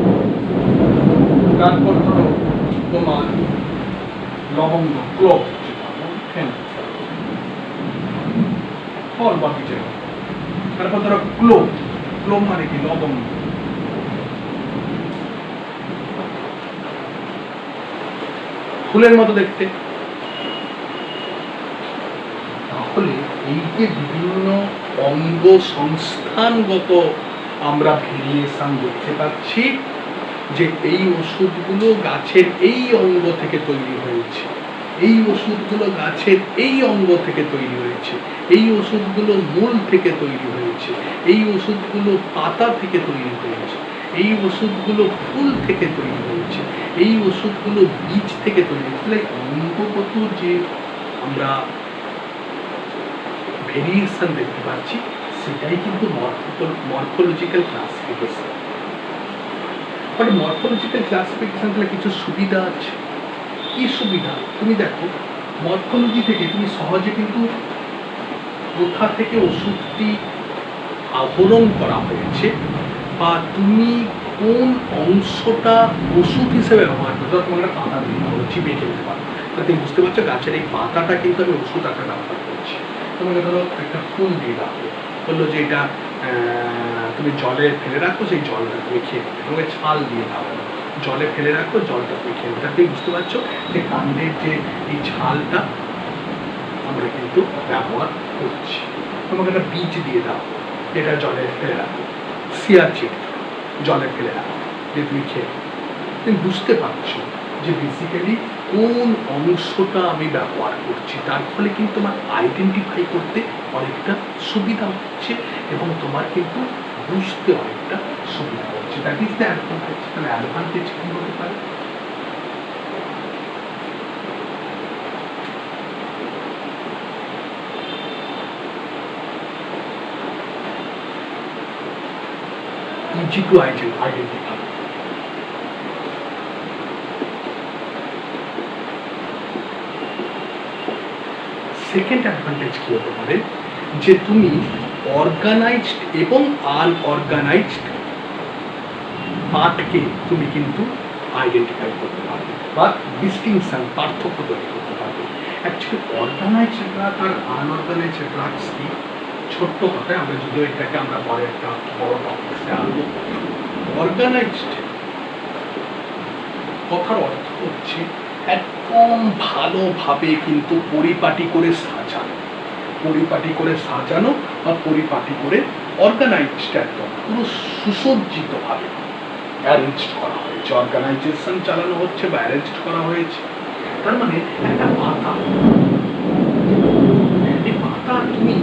তারপর ধরো তোমার লবঙ্গ, ক্লোভ, ফল বা বীজের। তারপর ধরো ক্লোভ, ক্লোভ মানে কি লবঙ্গ। ফুলের মতো দেখতে। তাহলে এই যে বিভিন্ন অঙ্গ সংস্থানগত আমরা ভেরিয়েশন দেখতে পাচ্ছি, যে এই ওষুধগুলো গাছের এই অঙ্গ থেকে তৈরি হয়েছে, এই ওষুধগুলো গাছের এই অঙ্গ থেকে তৈরি হয়েছে, এই ওষুধগুলো মূল থেকে তৈরি হয়েছে, এই ওষুধগুলো পাতা থেকে তৈরি হয়েছে, এই ওষুধগুলো ফুল থেকে তৈরি হয়েছে, এই ওষুধগুলো বীজ থেকে তৈরি হয়েছে। অঙ্গগত যে আমরা ভেরিয়েশন দেখতে পাচ্ছি, সেটাই কিন্তু morphological classification. But morphological classification তাহলে কিছু সুবিধা আছে। কি সুবিধা? তুমি দেখো, মরফোলজি থেকে তুমি সহজে কিন্তু কোথা থেকে ওষুধটি আহরণ করা হয়েছে, বা তুমি কোন অংশটা ওষুধ হিসেবে ব্যবহার করছো। তোমার একটা পাতা দিয়ে চিবিয়ে খেতে পারো, তুমি বুঝতে পারছো গাছের এই পাতাটা কিন্তু আমি ওষুধ আকারে ব্যবহার করছি। তোমাকে ধরো একটা ফুল দিয়ে রাখো, বললো যে এটা তুমি জলে ফেলে রাখো, সেই জলটা তুমি খেয়ে নেবে। তোমাকে ছাল দিয়ে দাও, জলে ফেলে রাখো, জলটা তুমি খেয়ে নেবে। তুমি বুঝতে পারছো যে কাণ্ডের যে এই ছালটা আমরা কিন্তু ব্যবহার করছি। তোমাকে একটা বীজ দিয়ে দাও, এটা জলে ফেলে রাখো, সিয়াচিন জলে ফেলে রাখো, যে তুমি খেয়ে। তুমি বুঝতে পারছো যে বেসিক্যালি কোন অংশটা আমি ব্যবহার করছি, তার ফলে কিন্তু আমার আইডেন্টিফাই করতে অনেকটা সুবিধা হচ্ছে, এবং তোমার কিন্তু বুঝতে অনেকটা সুবিধা হচ্ছে। That is the advantage. তাহলে অ্যাডভান্টেজ কি হতে পারে? easy to identify. Second advantage কি হতে পারে, যে তুমি অর্গানাইজড এবং আনঅর্গানাইজড পার্টকে তুমি কিন্তু আইডেন্টিফাই করতে পারবে, বা ডিস্টিংশন, পার্থক্য তৈরি করতে পারবে। অ্যাকচুয়ালি অর্গানাইজড ড্রাগ আর আনঅর্গানাইজড ড্রাগস কি, ছোট্ট কথায় আমরা যদিও এটাকে আমরা পরে একটা বড় টপিকে আনবো। অর্গানাইজড কথার অর্থ হচ্ছে একদম ভালোভাবে কিন্তু পরিপাটি করে সাজানো, পরিপাটি করে সাজানো বা পরিপাটি করে অর্গানাইজড একদম পুরো সুসজ্জিতভাবে অ্যারেঞ্জ করা হয়েছে, অর্গানাইজেশন চালানো হচ্ছে বা অ্যারেঞ্জ করা হয়েছে। তার মানে একটা পাতা, এই পাতা তুমি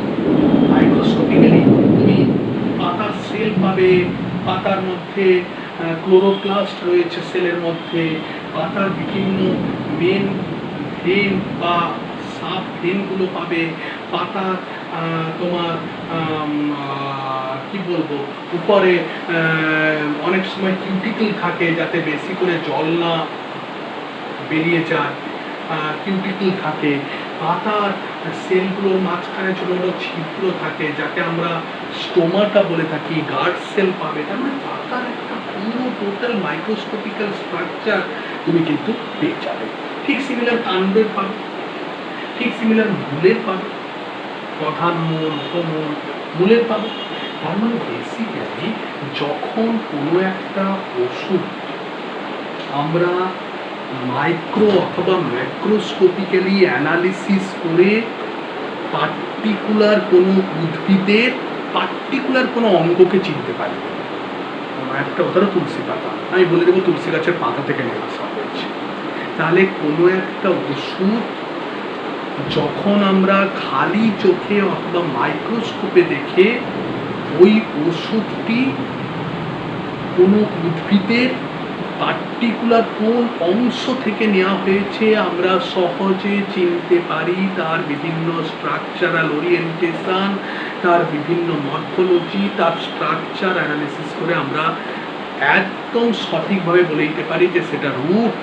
মাইক্রোস্কোপিক্যালি তুমি পাতার সেল পাবে, পাতার মধ্যে ক্লোরোপ্লাস্ট রয়েছে সেলের মধ্যে, পাতার বিভিন্ন মেন ভেন বা সাব ভেনগুলো পাবে, পাতার তোমার কি বলবো উপরে অনেক সময় কিউটিকল থাকে যাতে বেশি করে জল না বেরিয়ে যায়, কিউটিকল থাকে, পাতার সেলগুলোর মাঝখানে ছোট ছোট ছিদ্র থাকে যাকে আমরা স্টোমাটা বলে থাকি, গার্ড সেল পাবে। তার মানে পাতার একটা পুরো টোটাল মাইক্রোস্কোপিক্যাল স্ট্রাকচার তুমি কিন্তু পেয়ে যাবে। ঠিক সিমিলার কাণ্ডের পাবে, ঠিক সিমিলার মূলের পাবে, প্রধান মূল, উপমূল, মূলের পাবে। তার মানে বেসিক্যালি যখন কোনো একটা ওষুধ আমরা মাইক্রো অথবা ম্যাক্রোস্কোপিক্যালি অ্যানালিসিস করে পার্টিকুলার কোনো উদ্ভিদের পার্টিকুলার কোনো অঙ্গকে চিনতে পারি, একটা ধরো তুলসী পাতা, আমি বলে দেবো তুলসী গাছের পাতা থেকে নিয়ে আসা হয়েছে, তাহলে কোনো একটা ওষুধ যখন আমরা খালি চোখে অথবা মাইক্রোস্কোপে দেখে ওই ওষুধটি কোনো উদ্ভিদের পার্টিকুলার কোন অংশ থেকে নেওয়া হয়েছে আমরা সহজে চিনতে পারি। তার বিভিন্ন স্ট্রাকচারাল ওরিয়েন্টেশন, তার বিভিন্ন মর্ফোলজি, তার স্ট্রাকচার অ্যানালিসিস করে আমরা একদম সঠিকভাবে বলে দিতে পারি যে সেটা রুট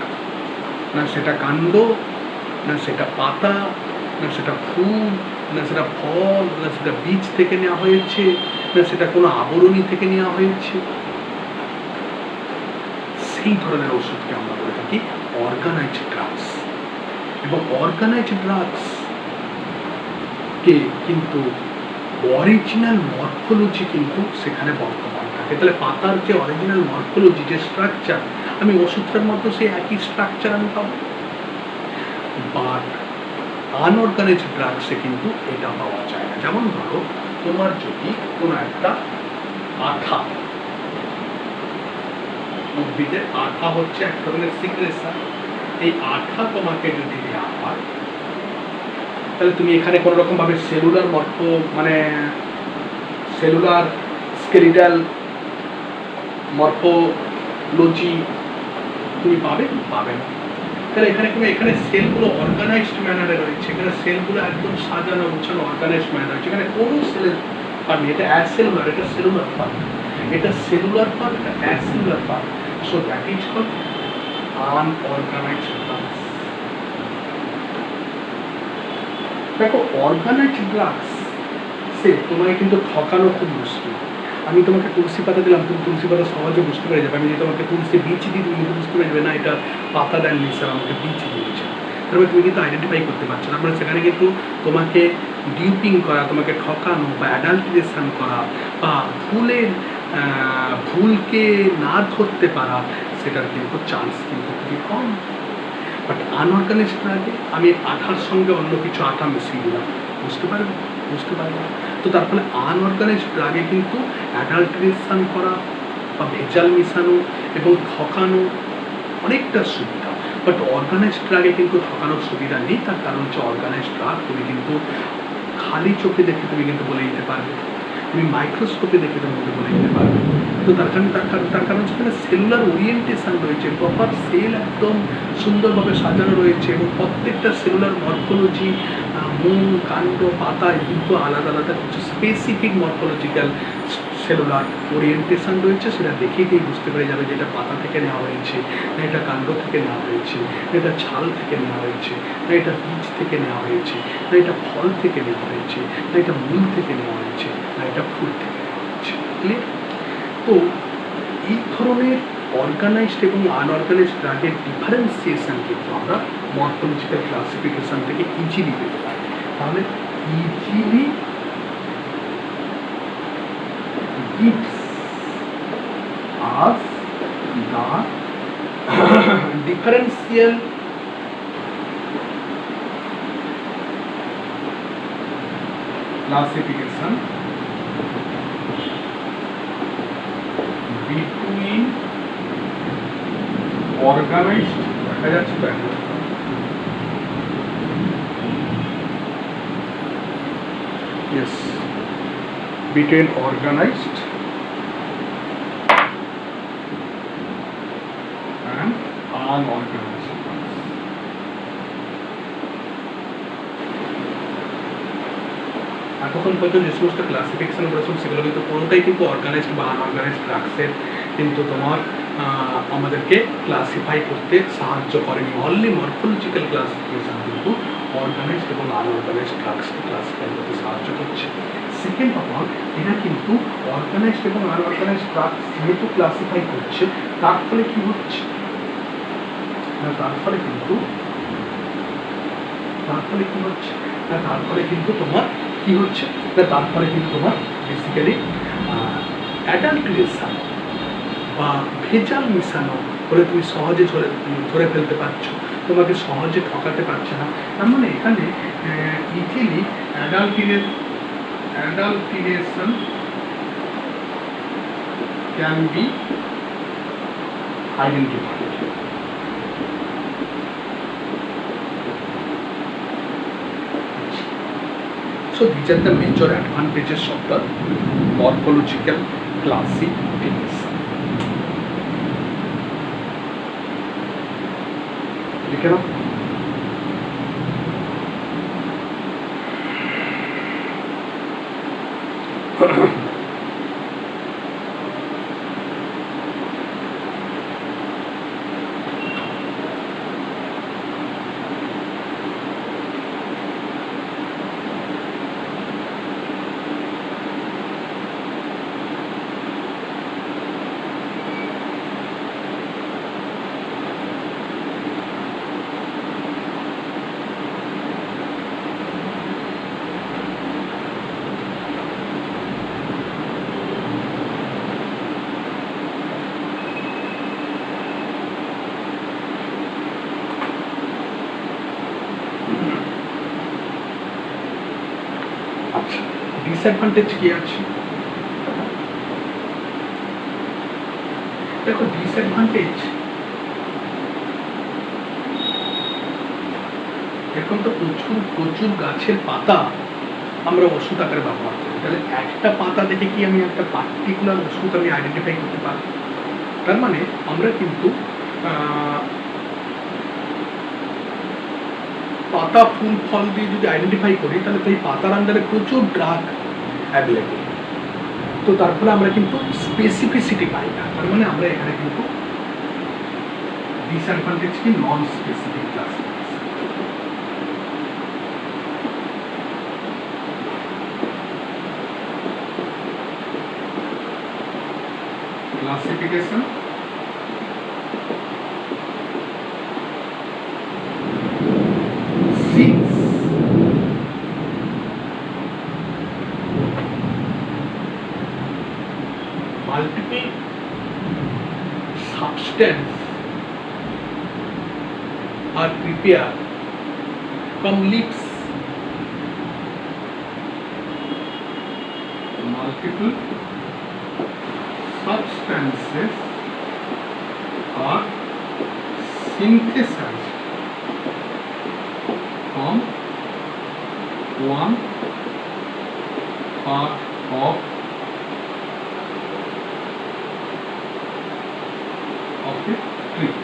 না সেটা কাণ্ড না সেটা পাতা না সেটা ফুল না সেটা ফল না সেটা বীজ থেকে নেওয়া হয়েছে না সেটা কোনো আবরণী থেকে নেওয়া হয়েছে। সেই ধরনের ওষুধকে আমরা বলে থাকি অর্গানাইজড ড্রাগস। এবং অর্গানাইজড ড্রাগস কে কিন্তু অরিজিনাল মরফোলজি কিন্তু সেখানে বর্তমান থাকে। তাহলে পাতার যে অরিজিনাল মরফোলজি, যে স্ট্রাকচার, আমি ওষুধটার মধ্যে সেই একই স্ট্রাকচার আমি পাবো, বাট আনঅর্গানাইজড ড্রাগসে কিন্তু এটা পাওয়া যায় না। যেমন ধরো তোমার যদি কোনো একটা আঠা, উদ্ভিদের আঠা হচ্ছে এক ধরনের সিক্রেশন, এই আঠা তোমাকে যদি দেওয়া হয় তাহলে তুমি এখানে কোনো রকম ভাবে সেলুলার মানে সেলুলার স্কেলিটাল মরফোলজি তুমি পাবে না। তাহলে এখানে সেলগুলো অর্গানাইজড ম্যানারে রয়েছে, এখানে সেলগুলো একদম সাজানো গোছানো অর্গানাইজড ম্যানার রয়েছে, এখানে কোনো সেলের পারবে, এটা অ্যাসেলুলার, এটা সেলুলার পার্ট, এটা সেলুলার পার্ট, এটা acellular part. So that is called unorganized drugs. দেখো অর্গানাইজড ড্রাগস সে তোমাকে কিন্তু ঠকানো খুব মুশকিল। আমি তোমাকে তুলসী পাতা দিলাম, তুমি তুলসী পাতা সহজে বুঝতে পেরে যাবে। আমি যদি তোমাকে তুলসী বীজ দিই তুমি কিন্তু বুঝতে পেরে যাবে না এটা পাতা দেননি স্যার, আমাকে বীজ দিয়েছে। তারপরে তুমি কিন্তু আইডেন্টিফাই করতে পারছো না। মানে সেখানে কিন্তু তোমাকে ডিউপিং করা, তোমাকে ঠকানো বা অ্যাডাল্টারেশন করা বা ভুলকে না ধরতে পারা, সেটার কিন্তু চান্স কিন্তু খুবই কম। বাট আনঅর্গানাইজড ড্রাগে আমি আঠার সঙ্গে অন্য কিছু আঠা মিশিয়ে দিলাম, বুঝতে পারবে না। তো তার ফলে আনঅর্গানাইজড ড্রাগে কিন্তু অ্যাডাল্টারেশন করা বা ভেজাল মিশানো এবং ঠকানো অনেকটা সুবিধা। বাট অর্গানাইজড ড্রাগে কিন্তু ঠকানোর সুবিধা নেই। তার কারণ হচ্ছে অর্গানাইজড ড্রাগ তুমি কিন্তু খালি চোখে দেখে তুমি কিন্তু বলে দিতে পারবে, তুমি মাইক্রোস্কোপে দেখে তোমাকে বলে দিতে পারবে। তো তার কারণ সেখানে সেলুলার ওরিয়েন্টেশন রয়েছে, প্রপার সেল একদম সুন্দরভাবে সাজানো রয়েছে এবং প্রত্যেকটা সেলুলার মরফোলজি, মূল, কাণ্ড, পাতা কিন্তু আলাদা আলাদা কিছু স্পেসিফিক মরফোলজিক্যাল সেলুলার ওরিয়েন্টেশন রয়েছে। সেটা দেখেই বুঝতে পেরে যাবে যে এটা পাতা থেকে নেওয়া হয়েছে না এটা কাণ্ড থেকে নেওয়া হয়েছে না এটা ছাল থেকে নেওয়া হয়েছে না এটা বীজ থেকে নেওয়া হয়েছে না এটা ফল থেকে নেওয়া হয়েছে না এটা মূল থেকে নেওয়া হয়েছে না এটা ফুল থেকে নেওয়া হয়েছে। ক্লিয়ার? তো এই ধরনের অর্গানাইজড এবং আনঅর্গানাইজড ড্রাগের ডিফারেন্সিয়েশন কিন্তু আমরা মরফোলজিক্যাল ক্লাসিফিকেশন থেকে ইজিলি পেতে পারি। তাহলে easily gives us the differential classification organized দেখা যাচ্ছে তো একদম। Yes, between organized and unorganized. এতক্ষণ পর্যন্ত যে সমস্ত ক্লাসিফিকেশন করেছিল সেগুলো কিন্তু কোনোটাই কিন্তু অর্গানাইজড বা আনঅর্গানাইজড ট্রাক্সের কিন্তু তোমার আমাদেরকে ক্লাসিফাই করতে সাহায্য করেনি। অনলি মরফোলজিক্যাল ক্লাসিফিকেশন কিন্তু অর্গানাইজড এবং আনঅর্গানাইজড ট্রাক্সকে ক্লাসিফাই করতে সাহায্য করছে। সেকেন্ড অফ অল, এরা কিন্তু অর্গানাইজড এবং আনঅর্গানাইজড ট্রাক্স যেহেতু ক্লাসিফাই করছে, তার ফলে কি হচ্ছে না, তার ফলে কিন্তু তোমার কি হচ্ছে না, তারপরে কিন্তু তোমার বেসিক্যালি অ্যাডাল্ট্রেশন বা ভেজাল মিশানো হলে তুমি সহজে ধরে ফেলতে পারছো, তোমাকে সহজে ঠকাতে পারছে না। তার মানে এখানে easily adulteration can be identified. So these are the major advantages of the morphological classification. लिखे ना? ডিসঅ্যাডভান্টেজ কি আছে দেখো। ডিসঅ্যাডভান্টেজ এখন তো প্রচুর গাছের পাতা আমরা ওষুধ আকারে ব্যবহার করি, তাহলে একটা পাতা দেখে কি আমি একটা পার্টিকুলার ওষুধ আমি আইডেন্টিফাই করতে পারি? তার মানে আমরা কিন্তু পাতা ফুল ফল দিয়ে যদি আইডেন্টিফাই করি, তাহলে তো এই পাতার আন্ডারে প্রচুর ড্রাগ অ্যাভেলেবল, তো তার ফলে আমরা কিন্তু স্পেসিফিসিটি পাই না। তার মানে আমরা এখানে কিন্তু ডিসঅ্যাডভান্টেজ কি non specific classification multiple substance are prepared from leaves. Multiple substances are synthesized from one part of the tree.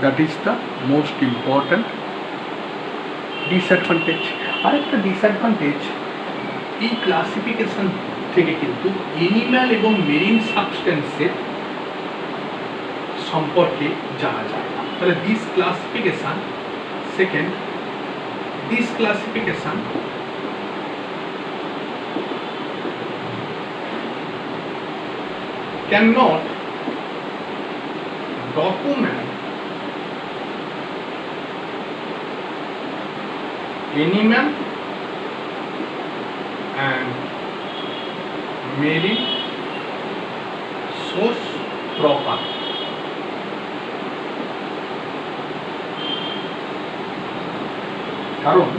That is the most important disadvantage. আরেকটা ডিসঅ্যাডভান্টেজ, এই ক্লাসিফিকেশন থেকে কিন্তু এনিম্যাল এবং মেরিন সাবস্টেন্সের সম্পর্কে জানা যায় না। তাহলে this classification, second, this classification cannot document animal and marine source proper. কারণ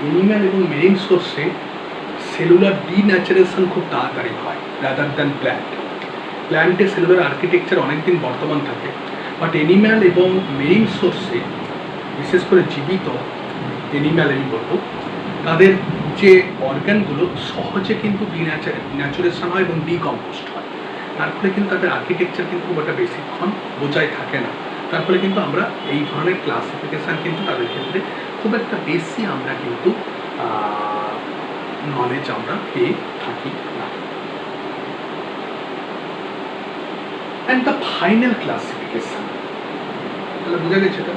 এনিম্যাল এবং মেরিন সোর্সে সেলুলার ডিন্যাচারেশন খুব তাড়াতাড়ি হয় রাদার দ্যান প্ল্যান্টে সেলুলার আর্কিটেকচার অনেকদিন বর্তমান থাকে, বাট এনিম্যাল এবং মেরিন সোর্সে বিশেষ করে জীবিত এনিম্যাল আমি বলবো তাদের যে অর্গানগুলো সহজে কিন্তু ডিন্যাচুরেশন হয় এবং ডিকম্পোস্ট হয়, তার ফলে কিন্তু তাদের আর্কিটেকচার কিন্তু খুব একটা বেশিক্ষণ বোঝাই থাকে না। তার ফলে কিন্তু আমরা এই ধরনের ক্লাসিফিকেশান কিন্তু তাদের ক্ষেত্রে খুব একটা বেশি আমরা কিন্তু নলেজ আমরা পেয়ে থাকি না। অ্যান্ড দ্য ফাইনাল ক্লাসিফিকেশান, তাহলে বোঝা গেছে এটা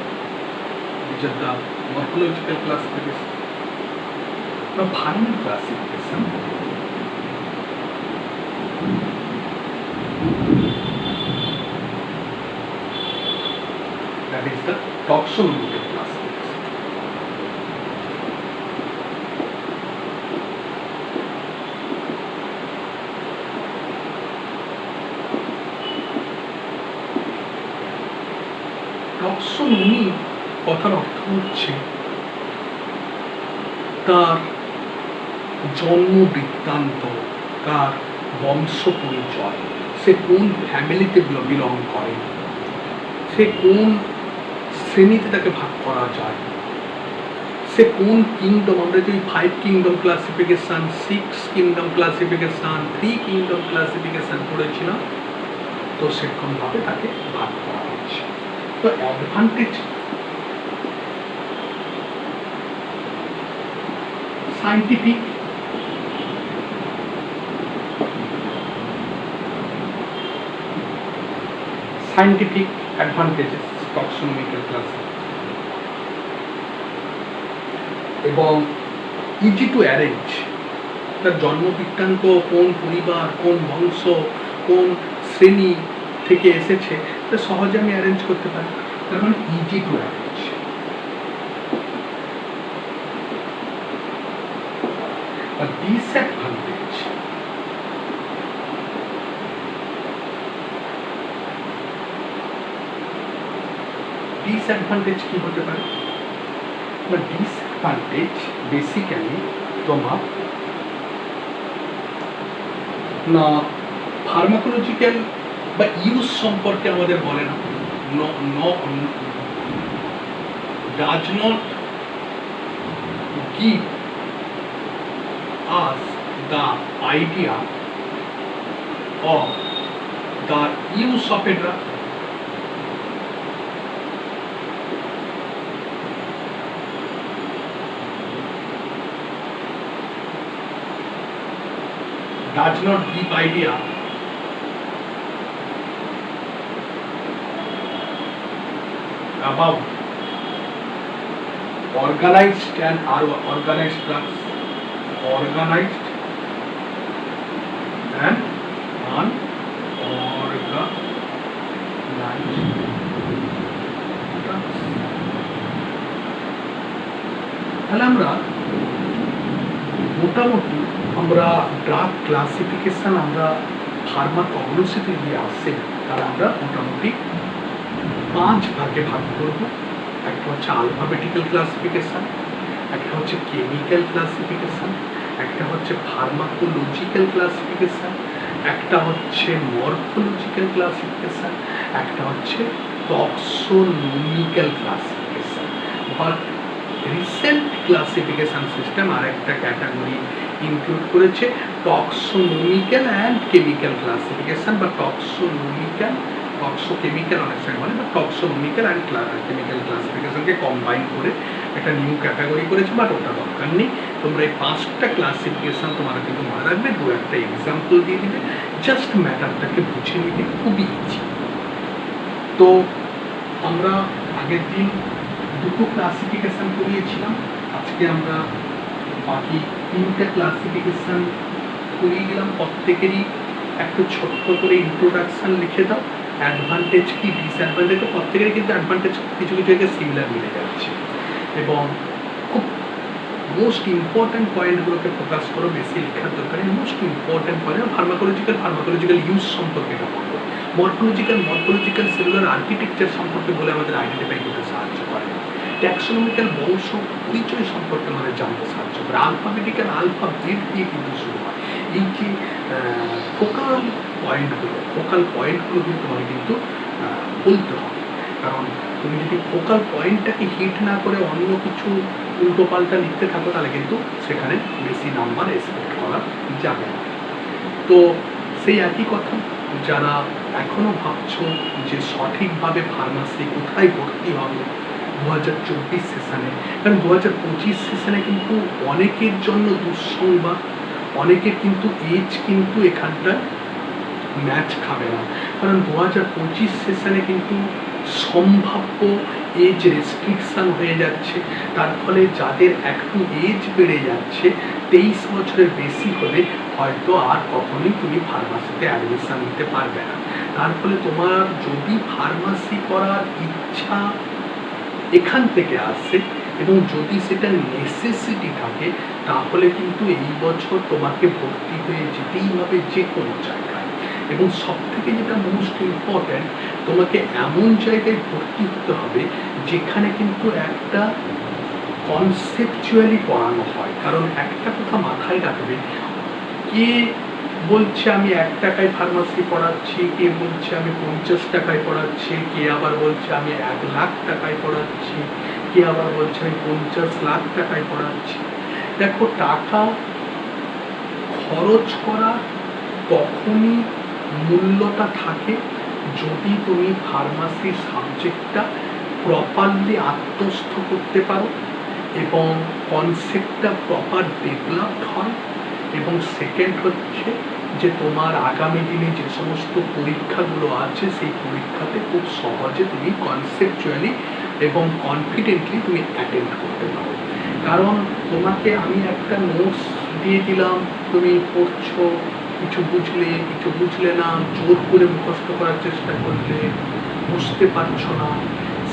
the morphological classification. The final classification that is the taxonomical classification. Taxonomy কথার অর্থ হচ্ছে তার জন্ম বৃত্তান্ত, তার বংশ পরিচয়, সে কোন ফ্যামিলিতে বিলং করে, সে কোন শ্রেণীতে তাকে ভাগ করা যায়, সে কোন কিংডম, আমরা যদি 5 kingdom classification, 6 kingdom classification, 3 kingdom classification করেছিলাম, তো সেরকমভাবে তাকে ভাগ করা হচ্ছে। তো অ্যাডভান্টেজ সায়েন্টিফিক অ্যাডভান্টেজেস টক্সোনমিক্যাল ক্লাসে, এবং ইজি টু অ্যারেঞ্জ, তার জন্ম বৃত্তান্ত, কোন পরিবার, কোন বংশ, কোন শ্রেণী থেকে এসেছে, তা সহজে আমি অ্যারেঞ্জ করতে পারি, তার মানে ইজি টু অ্যারেঞ্জ। আর ডিসঅ্যাডভান্টেজ, ডিসঅ্যাডভান্টেজ কি হতে পারে? ডিসঅ্যাডভান্টেজ বেসিক্যালি তোমার না ফার্মাকোলজিক্যাল বা ইউজ সম্পর্কে আমাদের বলে না, does not give us the idea of the use of a drug. Does not give idea about organized and unorganized drugs, organized and unorganized drugs. তাহলে আমরা মোটামুটি আমরা ড্রাগ ক্লাসিফিকেশান আমরা ফার্মাকোলজিতে গিয়ে আসে, তাহলে আমরা মোটামুটি 5 ভাগে ভাগ করব। একটা হচ্ছে আলফাবেটিক্যাল ক্লাসিফিকেশান, একটা হচ্ছে কেমিক্যাল ক্লাসিফিকেশান, একটা হচ্ছে ফার্মাকোলজিক্যাল ক্লাসিফিকেশান, একটা হচ্ছে মরফোলজিক্যাল ক্লাসিফিকেশান, একটা হচ্ছে taxonomical classification. But recent classification system আর একটা ক্যাটাগরি ইনক্লুড করেছে, টক্সোনমিক্যাল অ্যান্ড কেমিক্যাল ক্লাসিফিকেশান বা টক্সোকেমিক্যাল অনেক সময় বলে, বা টক্সোনমিক্যাল অ্যান্ড কেমিক্যাল ক্লাসিফিকেশানকে কম্বাইন করে একটা নিউ ক্যাটাগরি করেছে, বাট ওটা দরকার নেই। তোমরা এই 5টা ক্লাসিফিকেশান তোমরা কিন্তু মনে রাখবে, 2-একটা এক্সাম্পল দিয়ে দিবে, জাস্ট ম্যাটারটাকে বুঝে নিতে খুবই ইজি। তো আমরা আগের দিন 2টো ক্লাসিফিকেশান করিয়েছিলাম, আজকে আমরা বাকি 3টে ক্লাসিফিকেশান করিয়ে দিলাম। প্রত্যেকেরই একটু ছোট্ট করে ইন্ট্রোডাকশান লিখে দাও, অ্যাডভান্টেজ কি ডিসঅ্যাডভান্টেজ, প্রত্যেকেরই কিন্তু অ্যাডভান্টেজ কিছু কিছু জায়গায় সিমিলার মিলে যাচ্ছে, এবং খুব মোস্ট ইম্পর্ট্যান্ট পয়েন্টগুলোকে ফোকাস করো, বেশি লেখার দরকার নেই। Most important point pharmacological use সম্পর্কে এটা বলবো, মরফোলজিক্যাল সেলুলার আর্কিটেকচার সম্পর্কে বলে আমাদের আইডেন্টিফাই করতে সাহায্য করে, ট্যাক্সোনমিক্যাল বংশ পরিচয় সম্পর্কে আমাদের জানতে সাহায্য করে। আলফাবেটিক্যাল আলফাবেট দিয়ে কিন্তু শুরু হয়। এই যে ফোকাল পয়েন্টগুলো কিন্তু তোমাকে কিন্তু বলতে হবে, কারণ তুমি যদি ফোকাল পয়েন্টটাকে হিট না করে অন্য কিছু উল্টো পাল্টা লিখতে থাকো তাহলে কিন্তু সেখানে বেশি নাম্বার এক্সপেক্ট করা যাবে না। তো সেই একই কথা, যারা এখনো ভাবছো যে সঠিকভাবে ফার্মাসি কোথায় ভর্তি হবে 2024 সেশনে, কারণ 2025 সেশনে কিন্তু অনেকের জন্য দুঃসংবাদ, অনেকের কিন্তু এজ কিন্তু এখানটা ম্যাচ খাবে না, কারণ 2025 সেশনে কিন্তু সম্ভাব্য এজ রেস্ট্রিকশান হয়ে যাচ্ছে। তার ফলে যাদের একটু এজ বেড়ে যাচ্ছে 23 বছরের বেশি হলে হয়তো আর কখনোই তুমি ফার্মাসিতে অ্যাডমিশান নিতে পারবে না। তার ফলে তোমার যদি ফার্মাসি করার ইচ্ছা এখান থেকে আসে এবং যদি সেটা নেসেসিটি থাকে তাহলে কিন্তু এই বছর তোমাকে ভর্তি হয়ে যেতেই হবে যে কোনো জায়গায়। এবং সব থেকে যেটা মোস্ট ইম্পর্ট্যান্ট, তোমাকে এমন জায়গায় ভর্তি হতে হবে যেখানে কিন্তু একটা কনসেপচুয়ালি পড়ানো হয়। কারণ একটা কথা মাথায় রাখবে, কে বলছে আমি 1 টাকায় ফার্মাসি পড়াচ্ছি, কে বলছে আমি 50 টাকায় পড়াচ্ছি, কে আবার বলছে আমি 1 লাখ টাকায় পড়াচ্ছি, কে আবার বলছে আমি 50 লাখ টাকায় পড়াচ্ছি। দেখো, টাকা খরচ করা তখনই মূল্যটা থাকে যদি তুমি ফার্মাসির সাবজেক্টটা প্রপারলি আত্মস্থ করতে পারো এবং কনসেপ্টটা প্রপার ডেভেলপড হয়। এবং সেকেন্ড হচ্ছে যে তোমার আগামী দিনে যে সমস্ত পরীক্ষাগুলো আছে সেই পরীক্ষাতে খুব সহজে তুমি কনসেপচুয়ালি এবং কনফিডেন্টলি তুমি অ্যাটেন্ড করতে পারো। কারণ তোমাকে আমি একটা নোটস দিয়ে দিলাম, তুমি পড়ছো, কিছু বুঝলে না, জোর করে মুখস্থ করার চেষ্টা করলে বুঝতে পারছো না,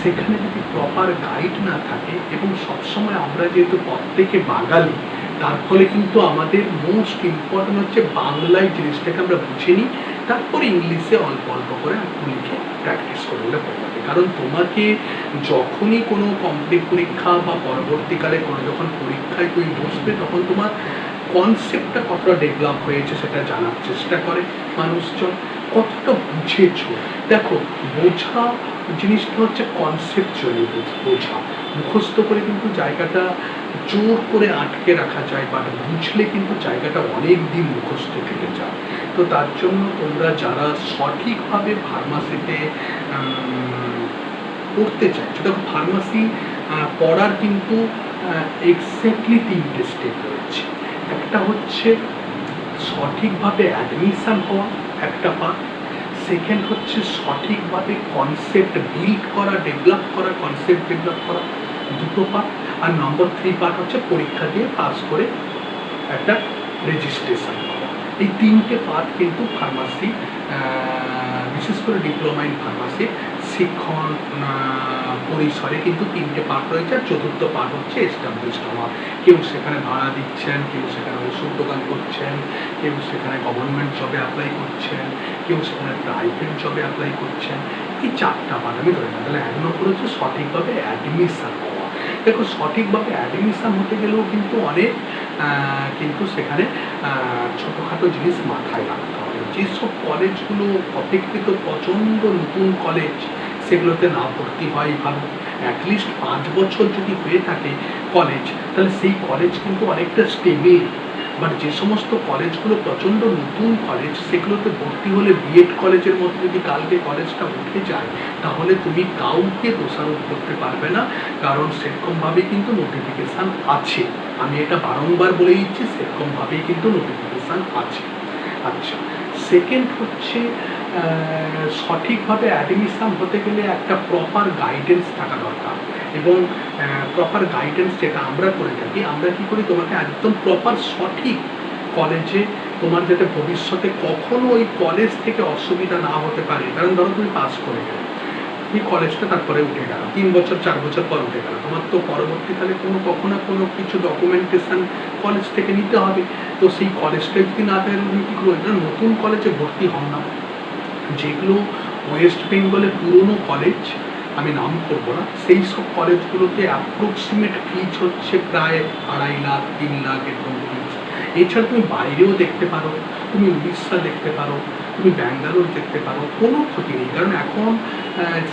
সেখানে যদি প্রপার গাইড না থাকে। এবং সবসময় আমরা যেহেতু প্রত্যেকে বাঙালি, তার ফলে কিন্তু আমাদের মোস্ট ইম্পর্টেন্ট হচ্ছে বাংলায় জিনিসটাকে আমরা বুঝে নিই, তারপরে ইংলিশে অল্প অল্প করে লিখে প্র্যাকটিস করলে পড়বে। কারণ তোমাকে যখনই কোনো কমপ্লিট পরীক্ষা বা পরবর্তীকালে কোনো যখন পরীক্ষায় তুমি বসবে তখন তোমার কনসেপ্টটা কতটা ডেভেলপ হয়েছে সেটা জানার চেষ্টা করে মানুষজন, কতটা বুঝেছো। দেখো, বোঝা জিনিসটা হচ্ছে কনসেপচুয়ালি বোঝা, মুখস্থ করে কিন্তু জায়গাটা জোর করে আটকে রাখা যায়, বাট বুঝলে কিন্তু জায়গাটা অনেক দিন মুখস্থ থেকে যায়। তো তার জন্য তোমরা যারা সঠিকভাবে ফার্মাসিতে পড়তে চাইছো, দেখো ফার্মাসি পড়ার কিন্তু এক্স্যাক্টলি 3টে স্টেপ রয়েছে। একটা হচ্ছে সঠিকভাবে অ্যাডমিশান হওয়া, একটা পার্ট। সেকেন্ড হচ্ছে সঠিকভাবে কনসেপ্ট বিল্ড করা, কনসেপ্ট ডেভেলপ করা, 2টো পার্ট। আর নম্বর 3 পার্ট হচ্ছে পরীক্ষা দিয়ে পাস করে একটা রেজিস্ট্রেশন করা। এই 3টে পার্ট কিন্তু ফার্মাসি, বিশেষ করে ডিপ্লোমা ইন ফার্মাসি শিক্ষণ পরিসরে কিন্তু 3টে পার্ট রয়েছে। আর 4র্থ পার্ট হচ্ছে এস্টাবলিশড হওয়া। কেউ সেখানে ভাড়া দিচ্ছেন, কেউ সেখানে ওষুধ দোকান করছেন, কেউ সেখানে গভর্নমেন্ট জবে অ্যাপ্লাই করছেন, কেউ সেখানে প্রাইভেট জবে অ্যাপ্লাই করছেন। এই 4টা পার্ট আমি ধরে না। তাহলে 1 নম্বর হচ্ছে সঠিকভাবে অ্যাডমিশান হওয়া। দেখো, সঠিকভাবে অ্যাডমিশান হতে গেলেও কিন্তু অনেক কিন্তু সেখানে ছোটোখাটো জিনিস মাথায় রাখতে হবে। যেসব কলেজগুলো অপেক্ষিত প্রচণ্ড নতুন কলেজ, সেগুলোতে না ভর্তি হয় ভালো। অ্যাটলিস্ট 5 বছর যদি হয়ে থাকে কলেজ, তাহলে সেই কলেজ কিন্তু অনেকটা স্টেবল। বাট যে সমস্ত কলেজগুলো প্রচণ্ড নতুন কলেজ, সেগুলোতে ভর্তি হলে বিএড কলেজের মতো যদি কালকে কলেজটা উঠে যায়, তাহলে তুমি কাউকে দোষারোপ করতে পারবে না, কারণ সেরকমভাবেই কিন্তু নোটিফিকেশান আছে। আমি এটা বারংবার বলে দিচ্ছি, সেরকমভাবেই কিন্তু নোটিফিকেশান আছে। আচ্ছা, সেকেন্ড হচ্ছে সঠিকভাবে অ্যাডমিশান হতে গেলে একটা প্রপার গাইডেন্স থাকা দরকার। এবং প্রপার গাইডেন্স যেটা আমরা করে থাকি, আমরা কী করি, তোমাকে একদম প্রপার সঠিক কলেজে তোমার যাতে ভবিষ্যতে কখনো ওই কলেজ থেকে অসুবিধা না হতে পারে। কারণ ধরো তুমি পাস করে গেলে, এই কলেজটা তারপরে উঠে গেল, 3 বছর 4 বছর পর উঠে গেল, তোমার তো পরবর্তীকালে কখনো কোনো কিছু ডকুমেন্টেশন কলেজ থেকে নিতে হবে। তো সেই কলেজটা যদি না থাকে তুমি কী করবো, এটা নতুন কলেজে ভর্তি হও না। যেগুলো ওয়েস্ট বেঙ্গলের পুরনো কলেজ, আমি নাম করব না, সেই সব কলেজগুলোতে অ্যাপ্রক্সিমেট ফিজ হচ্ছে প্রায় 2.5 লাখ 3 লাখ এরকম ফিজ। এছাড়া তুমি বাইরেও দেখতে পারো, তুমি উড়িষ্যা দেখতে পারো, তুমি ব্যাঙ্গালোর দেখতে পারো, কোনো ক্ষতি নেই। কারণ এখন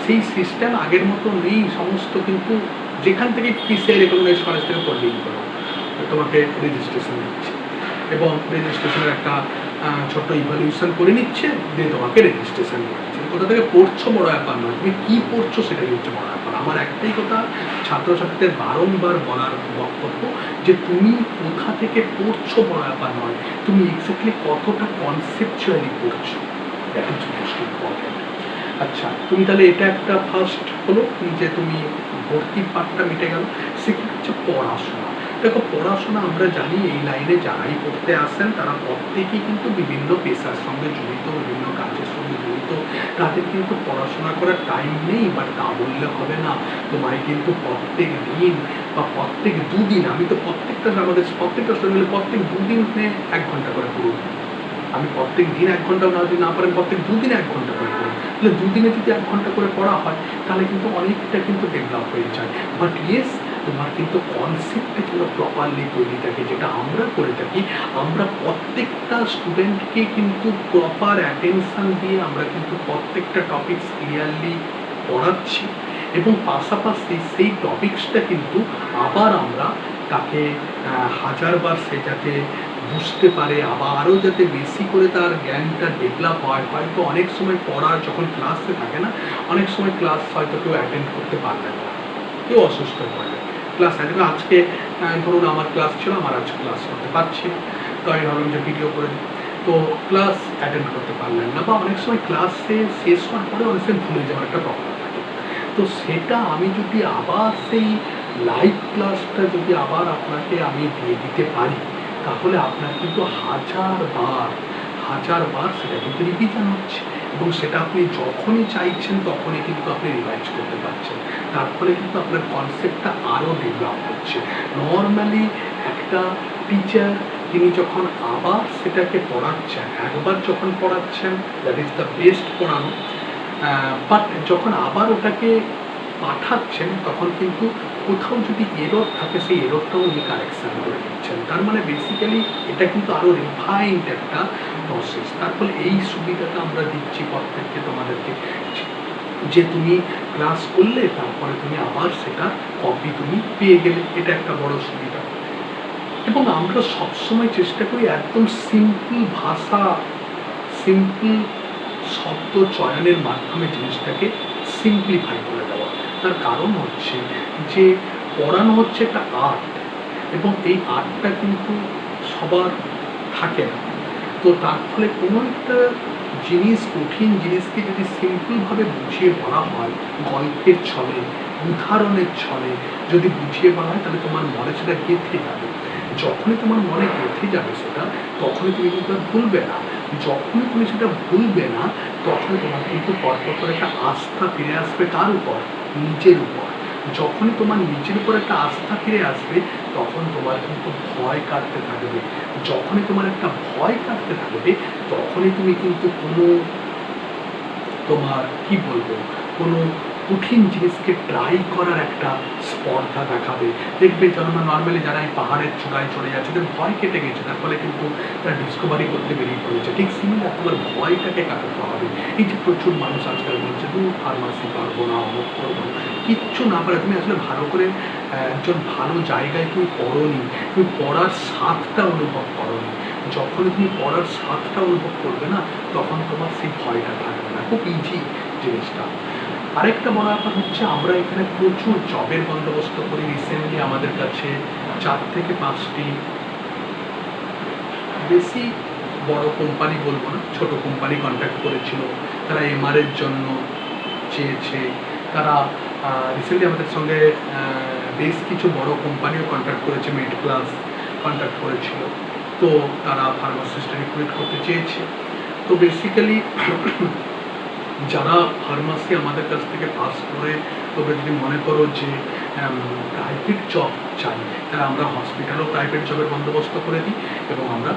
সেই সিস্টেম আগের মতো নেই। সমস্ত কিন্তু যেখান থেকে পিসিআই রেকগনাইজ কলেজ থেকে পড়লেই করো, তোমাকে রেজিস্ট্রেশন দিচ্ছে এবং রেজিস্ট্রেশনের একটা ছোট্ট ইভ্যালুয়েশন করে নিচ্ছে, দিয়ে তোমাকে রেজিস্ট্রেশন দিচ্ছে। কোথা থেকে পড়ছো বড় ব্যাপার নয়, তুমি কী পড়ছো সেটাই হচ্ছে বড় ব্যাপার। আমার একটাই কথা ছাত্রছাত্রীদের বারংবার বলার বক্তব্য যে তুমি কোথা থেকে পড়ছো বড় ব্যাপার নয়, তুমি এক্স্যাক্টলি কতটা কনসেপচুয়ালি পড়ছো, দ্যাট ইজ মোস্ট ইম্পর্টেন্ট। আচ্ছা, তুমি তাহলে এটা একটা ফার্স্ট হলো যে তুমি ভর্তির পার্টটা মিটে গেল। সেকেন্ড হচ্ছে পড়াশোনা। দেখো, পড়াশোনা আমরা জানি এই লাইনে যারাই পড়তে আসেন তারা প্রত্যেকেই কিন্তু বিভিন্ন পেশার সঙ্গে জড়িত, বিভিন্ন কাজের সঙ্গে জড়িত, তাদের কিন্তু পড়াশোনা করার টাইম নেই। বাট তা বললে হবে না, তোমায় কিন্তু প্রত্যেক দিন বা প্রত্যেক দুদিন, আমি তো আমাদের প্রত্যেকটা স্টুডেন্ট প্রত্যেক দুদিনে 1 ঘন্টা করে পড়ুন। আমি প্রত্যেক দিন 1 ঘন্টা না, যদি না পারেন প্রত্যেক দুদিনে 1 ঘন্টা করে পড়ুন। তাহলে দুদিনে যদি 1 ঘন্টা করে পড়া হয় তাহলে কিন্তু অনেকটা কিন্তু ডেভেলপ হয়ে যায়। বাট ইয়েস, তোমার কিন্তু কনসেপ্টটা কিন্তু প্রপারলি তৈরি থাকে, যেটা আমরা করে থাকি। আমরা প্রত্যেকটা স্টুডেন্টকে কিন্তু প্রপার অ্যাটেনশন দিয়ে আমরা কিন্তু প্রত্যেকটা টপিকস ক্লিয়ারলি পড়াচ্ছি এবং পাশাপাশি সেই টপিকসটা কিন্তু আবার আমরা তাকে 1000বার সে যাতে বুঝতে পারে, আবার আরও যাতে বেশি করে তার জ্ঞানটা ডেভেলপ হয়। হয়তো অনেক সময় পড়ার যখন ক্লাসে থাকে না, অনেক সময় ক্লাস হয়তো কেউ অ্যাটেন্ড করতে পারলেন না, কেউ অসুস্থ পড়লেন, ক্লাস অ্যাটেন্ড আজকে ধরুন আমার ক্লাস ছিল, আমার আজকে ক্লাস করতে পারছি না, তো আমি ভাবলাম যে ভিডিও করে দিই, তো ক্লাস অ্যাটেন্ড করতে পারলেন না। বা অনেক সময় ক্লাসে শেষ হওয়ার পরে অনেক সময় ভুলে যাওয়ার একটা প্রবলেম থাকে। তো সেটা আমি যদি আবার সেই লাইভ ক্লাসটা যদি আবার আপনাকে আমি দিয়ে দিতে পারি, তাহলে আপনার কিন্তু হাজারবার সেটা কিন্তু রিভিশন হচ্ছে এবং সেটা আপনি যখনই চাইছেন তখনই কিন্তু আপনি রিভাইজ করতে পারছেন। তার ফলে কিন্তু আপনার কনসেপ্টটা আরও ডেভেলপ হচ্ছে। নর্মালি একটা টিচার তিনি যখন আবার সেটাকে পড়াচ্ছেন, একবার যখন পড়াচ্ছেন দ্যাট ইজ দ্য বেস্ট পড়ানো, বাট যখন আবার ওটাকে পাঠাচ্ছেন তখন কিন্তু কোথাও যদি এরর থাকে সেই এররটাও উনি কারেকশান করে দিচ্ছেন। তার মানে বেসিক্যালি এটা কিন্তু আরও রিফাইন্ড একটা প্রসেস। তার ফলে এই সুবিধাটা আমরা দিচ্ছি প্রত্যেককে তোমাদেরকে, যে তুমি ক্লাস করলে তারপরে তুমি আবার সেটা কপি তুমি পেয়ে গেলে, এটা একটা বড় সুবিধা। এবং আমরা সবসময় চেষ্টা করি একদম সিম্পল ভাষা, সিম্পল শব্দ চয়নের মাধ্যমে জিনিসটাকে সিম্পলিফাই করে দেওয়া। তার কারণ হচ্ছে যে পড়ানো হচ্ছে একটা আর্ট এবং এই আর্টটা কিন্তু সবার থাকে না। তো তার ফলে কোনো একটা জিনিস, কঠিন জিনিসকে যদি সিম্পলভাবে বুঝিয়ে বলা হয়, গল্পের ছলে, উদাহরণের ছলে যদি বুঝিয়ে বলা হয়, তাহলে তোমার মনে সেটা গেঁথে যাবে। যখনই তোমার মনে গেঁথে যাবে সেটা, তখনই তুমি কিন্তু আর ভুলবে না। যখনই তুমি সেটা ভুলবে না, তখনই তোমার কিন্তু পরপর একটা আস্থা ফিরে আসবে তার উপর, নিজের উপর। যখনই তোমার নিজের উপর একটা আস্থা ফিরে আসবে, তখন তোমার কিন্তু ভয় কাটতে থাকবে। যখনই তোমার একটা ভয় কাটতে থাকবে, তখনই তুমি কিন্তু কোনো তোমার কি বলবো, কোনো কঠিন জিনিসকে ট্রাই করার একটা স্পর্ধা দেখাবে। দেখবে যেন নর্মালি যারা এই পাহাড়ের চূড়ায় চলে যাচ্ছে, ওদের ভয় কেটে গেছে, তার ফলে কিন্তু তারা ডিসকভারি করতে বেরিয়ে পড়েছে। ঠিক সিমিলার তোমার ভয়টাকে কাটাতে হবে। এই যে প্রচুর মানুষ আজকাল বলছে ফার্মাসি পারবো না, অমুক করবো না, কিচ্ছু না পারে। তুমি আসলে ভালো করে একজন ভালো জায়গায় তুমি পড়োনি, তুমি পড়ার স্বাদটা অনুভব করোনি। যখনই তুমি পড়ার স্বাদটা অনুভব করবে না, তখন তোমার সেই ভয়টা থাকবে না। খুব ইজি জিনিসটা। আরেকটা বড় ব্যাপার হচ্ছে আমরা এখানে প্রচুর জবের বন্দোবস্ত করি। রিসেন্টলি আমাদের কাছে 4 থেকে 5টি বেশি বড় কোম্পানি বলবো না, ছোট কোম্পানি কন্ট্যাক্ট করেছিল। তারা এমআরের জন্য চেয়েছে। তারা রিসেন্টলি আমাদের সঙ্গে বেশ কিছু বড় কোম্পানিও কন্ট্যাক্ট করেছে, মেড প্লাস কন্ট্যাক্ট করেছিল। তো তারা ফার্মাসিস্ট রিক্রুট করতে চেয়েছে। তো বেসিক্যালি যারা ফার্মাসি আমাদের কাছ থেকে পাস করে, তবে যদি মনে করো যে প্রাইভেট জব চাই, তাহলে আমরা হসপিটালও প্রাইভেট জবের বন্দোবস্ত করে দিই এবং আমরা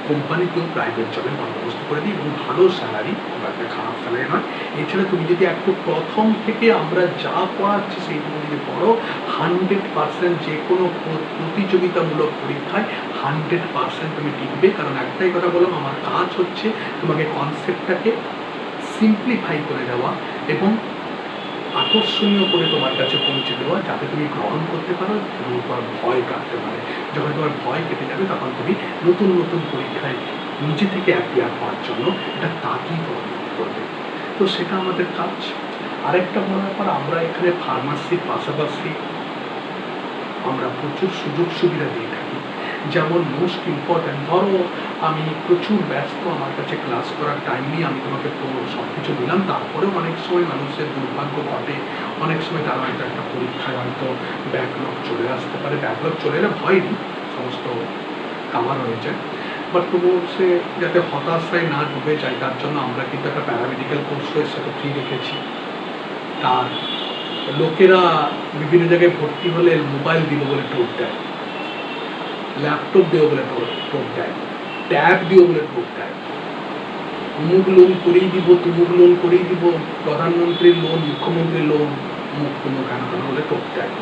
কোম্পানিতেও প্রাইভেট জবের বন্দোবস্ত করে দিই এবং ভালো স্যালারি, খুব একটা খারাপ স্যালারি নয়। এছাড়া তুমি যদি একটু প্রথম থেকে আমরা যা পড়াচ্ছি সেইটুকু যদি পড়ো, 100% যে কোনো প্রতিযোগিতামূলক পরীক্ষায় 100% তুমি টিকবে। কারণ একটাই কথা বললাম, আমার কাজ হচ্ছে তোমাকে কনসেপ্টটাকে সিম্পলিফাই করে দেওয়া এবং আকর্ষণীয় করে তোমার কাছে পৌঁছে দেওয়া, যাতে তুমি গ্রহণ করতে পারো এবং তোমার ভয় কাটতে পারে। যখন তোমার ভয় কেটে যাবে তখন তুমি নতুন নতুন পরীক্ষায় নিজে থেকে অ্যাপিয়ার হওয়ার জন্য এটা তাগিদ অনুভব করবে। তো সেটা আমাদের কাজ। আরেকটা বড় ব্যাপার, আমরা এখানে ফার্মাসির পাশাপাশি আমরা প্রচুর সুযোগ সুবিধা দিয়ে থাকি। যেমন মোস্ট ইম্পর্ট্যান্ট, ধরো আমি প্রচুর ব্যস্ত, আমার কাছে ক্লাস করার টাইম নেই, আমি তোমাকে সব কিছু দিলাম, তারপরেও অনেক সময় মানুষের দুর্ভাগ্য ঘটে, অনেক সময় তারা হয়তো একটা পরীক্ষায় হয়তো ব্যাকলগ চলে আসতে পারে। ব্যাকলগ চলে এলে ভয় নেই, সমস্ত কাভার হয়ে যায়, বাট তবুও সে যাতে হতাশায় না ডুবে যায় তার জন্য আমরা কিন্তু একটা প্যারামেডিক্যাল কোর্সের সাথে ফ্রি রেখেছি। তার লোকেরা বিভিন্ন জায়গায় ভর্তি হলে মোবাইল দিব বলে টোপ দেয়, ল্যাপটপ দিও বলে টোপ দেয়, ট্যাব দিও বলে টোপ দেয়, অমুক লোন করেই দিব, তুমুক লোন করেই দিব, প্রধানমন্ত্রীর লোন, মুখ্যমন্ত্রীর লোন, অমুক তুমুক কেন বলে টোপ দেয়।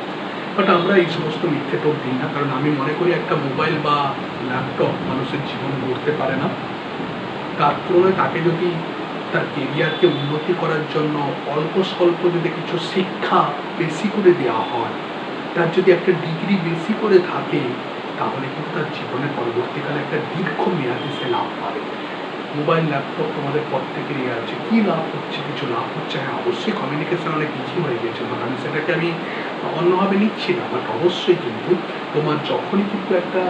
বাট আমরা এই সমস্ত মিথ্যে টোপ দিই না, কারণ আমি মনে করি একটা মোবাইল বা ল্যাপটপ মানুষের জীবন গড়তে পারে না। তার তুলনায় তাকে যদি তার কেরিয়ারকে উন্নতি করার জন্য অল্প স্বল্প যদি কিছু শিক্ষা বেশি করে দেওয়া হয়, তার যদি একটা ডিগ্রি বেশি করে থাকে, তাহলে কিন্তু তার জীবনের পরবর্তীকালে একটা দীর্ঘমেয়াদী সে লাভ পাবে। মোবাইল ল্যাপটপ তোমাদের প্রত্যেকেরই আছে, কী লাভ হচ্ছে? কিছু লাভ হচ্ছে। হ্যাঁ, অবশ্যই কমিউনিকেশন অনেক ইজি হয়ে গেছে, বাট আমি সেটাকে অন্যভাবে নিচ্ছি না। বাট অবশ্যই কিন্তু তোমার যখনই কিন্তু একটা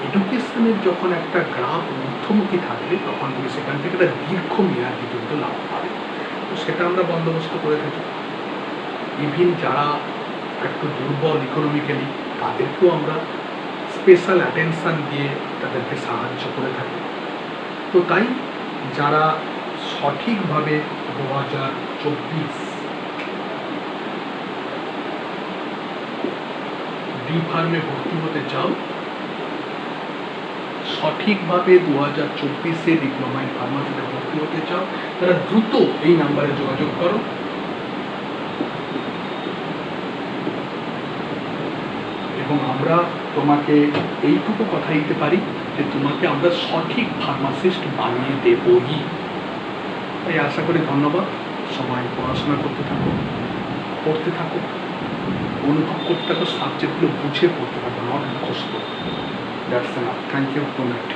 এডুকেশনের যখন একটা গ্রাফ ঊর্ধ্বমুখী থাকবে, তখন তুমি সেখান থেকে একটা দীর্ঘমেয়াদী কিন্তু লাভ পাবে। তো সেটা আমরা বন্দোবস্ত করে থাকি। ইভিন যারা একটু দুর্বল ইকোনমিক্যালি, তাদেরকেও আমরা স্পেশাল অ্যাটেনশান দিয়ে তাদেরকে সাহায্য করে থাকি। তো তাই যারা সঠিকভাবে 2024 ডি ফার্মে ভর্তি হতে চাও, সঠিকভাবে 2024 ডিপ্লোমা ইন ফার্মাসিতে ভর্তি হতে চাও, তারা দ্রুত এই নাম্বারে যোগাযোগ করো। এবং আমরা তোমাকে এইটুকু কথা দিতে পারি যে তোমাকে আমরা সঠিক ফার্মাসিস্ট বানিয়ে দেবই। তাই আশা করি, ধন্যবাদ। সবাই পড়াশোনা করতে থাকো, পড়তে থাকো, অনুভব করতে থাকো, সাবজেক্টগুলো বুঝে পড়তে থাকো, নট মুখস্থ। That's enough. Thank you, good night.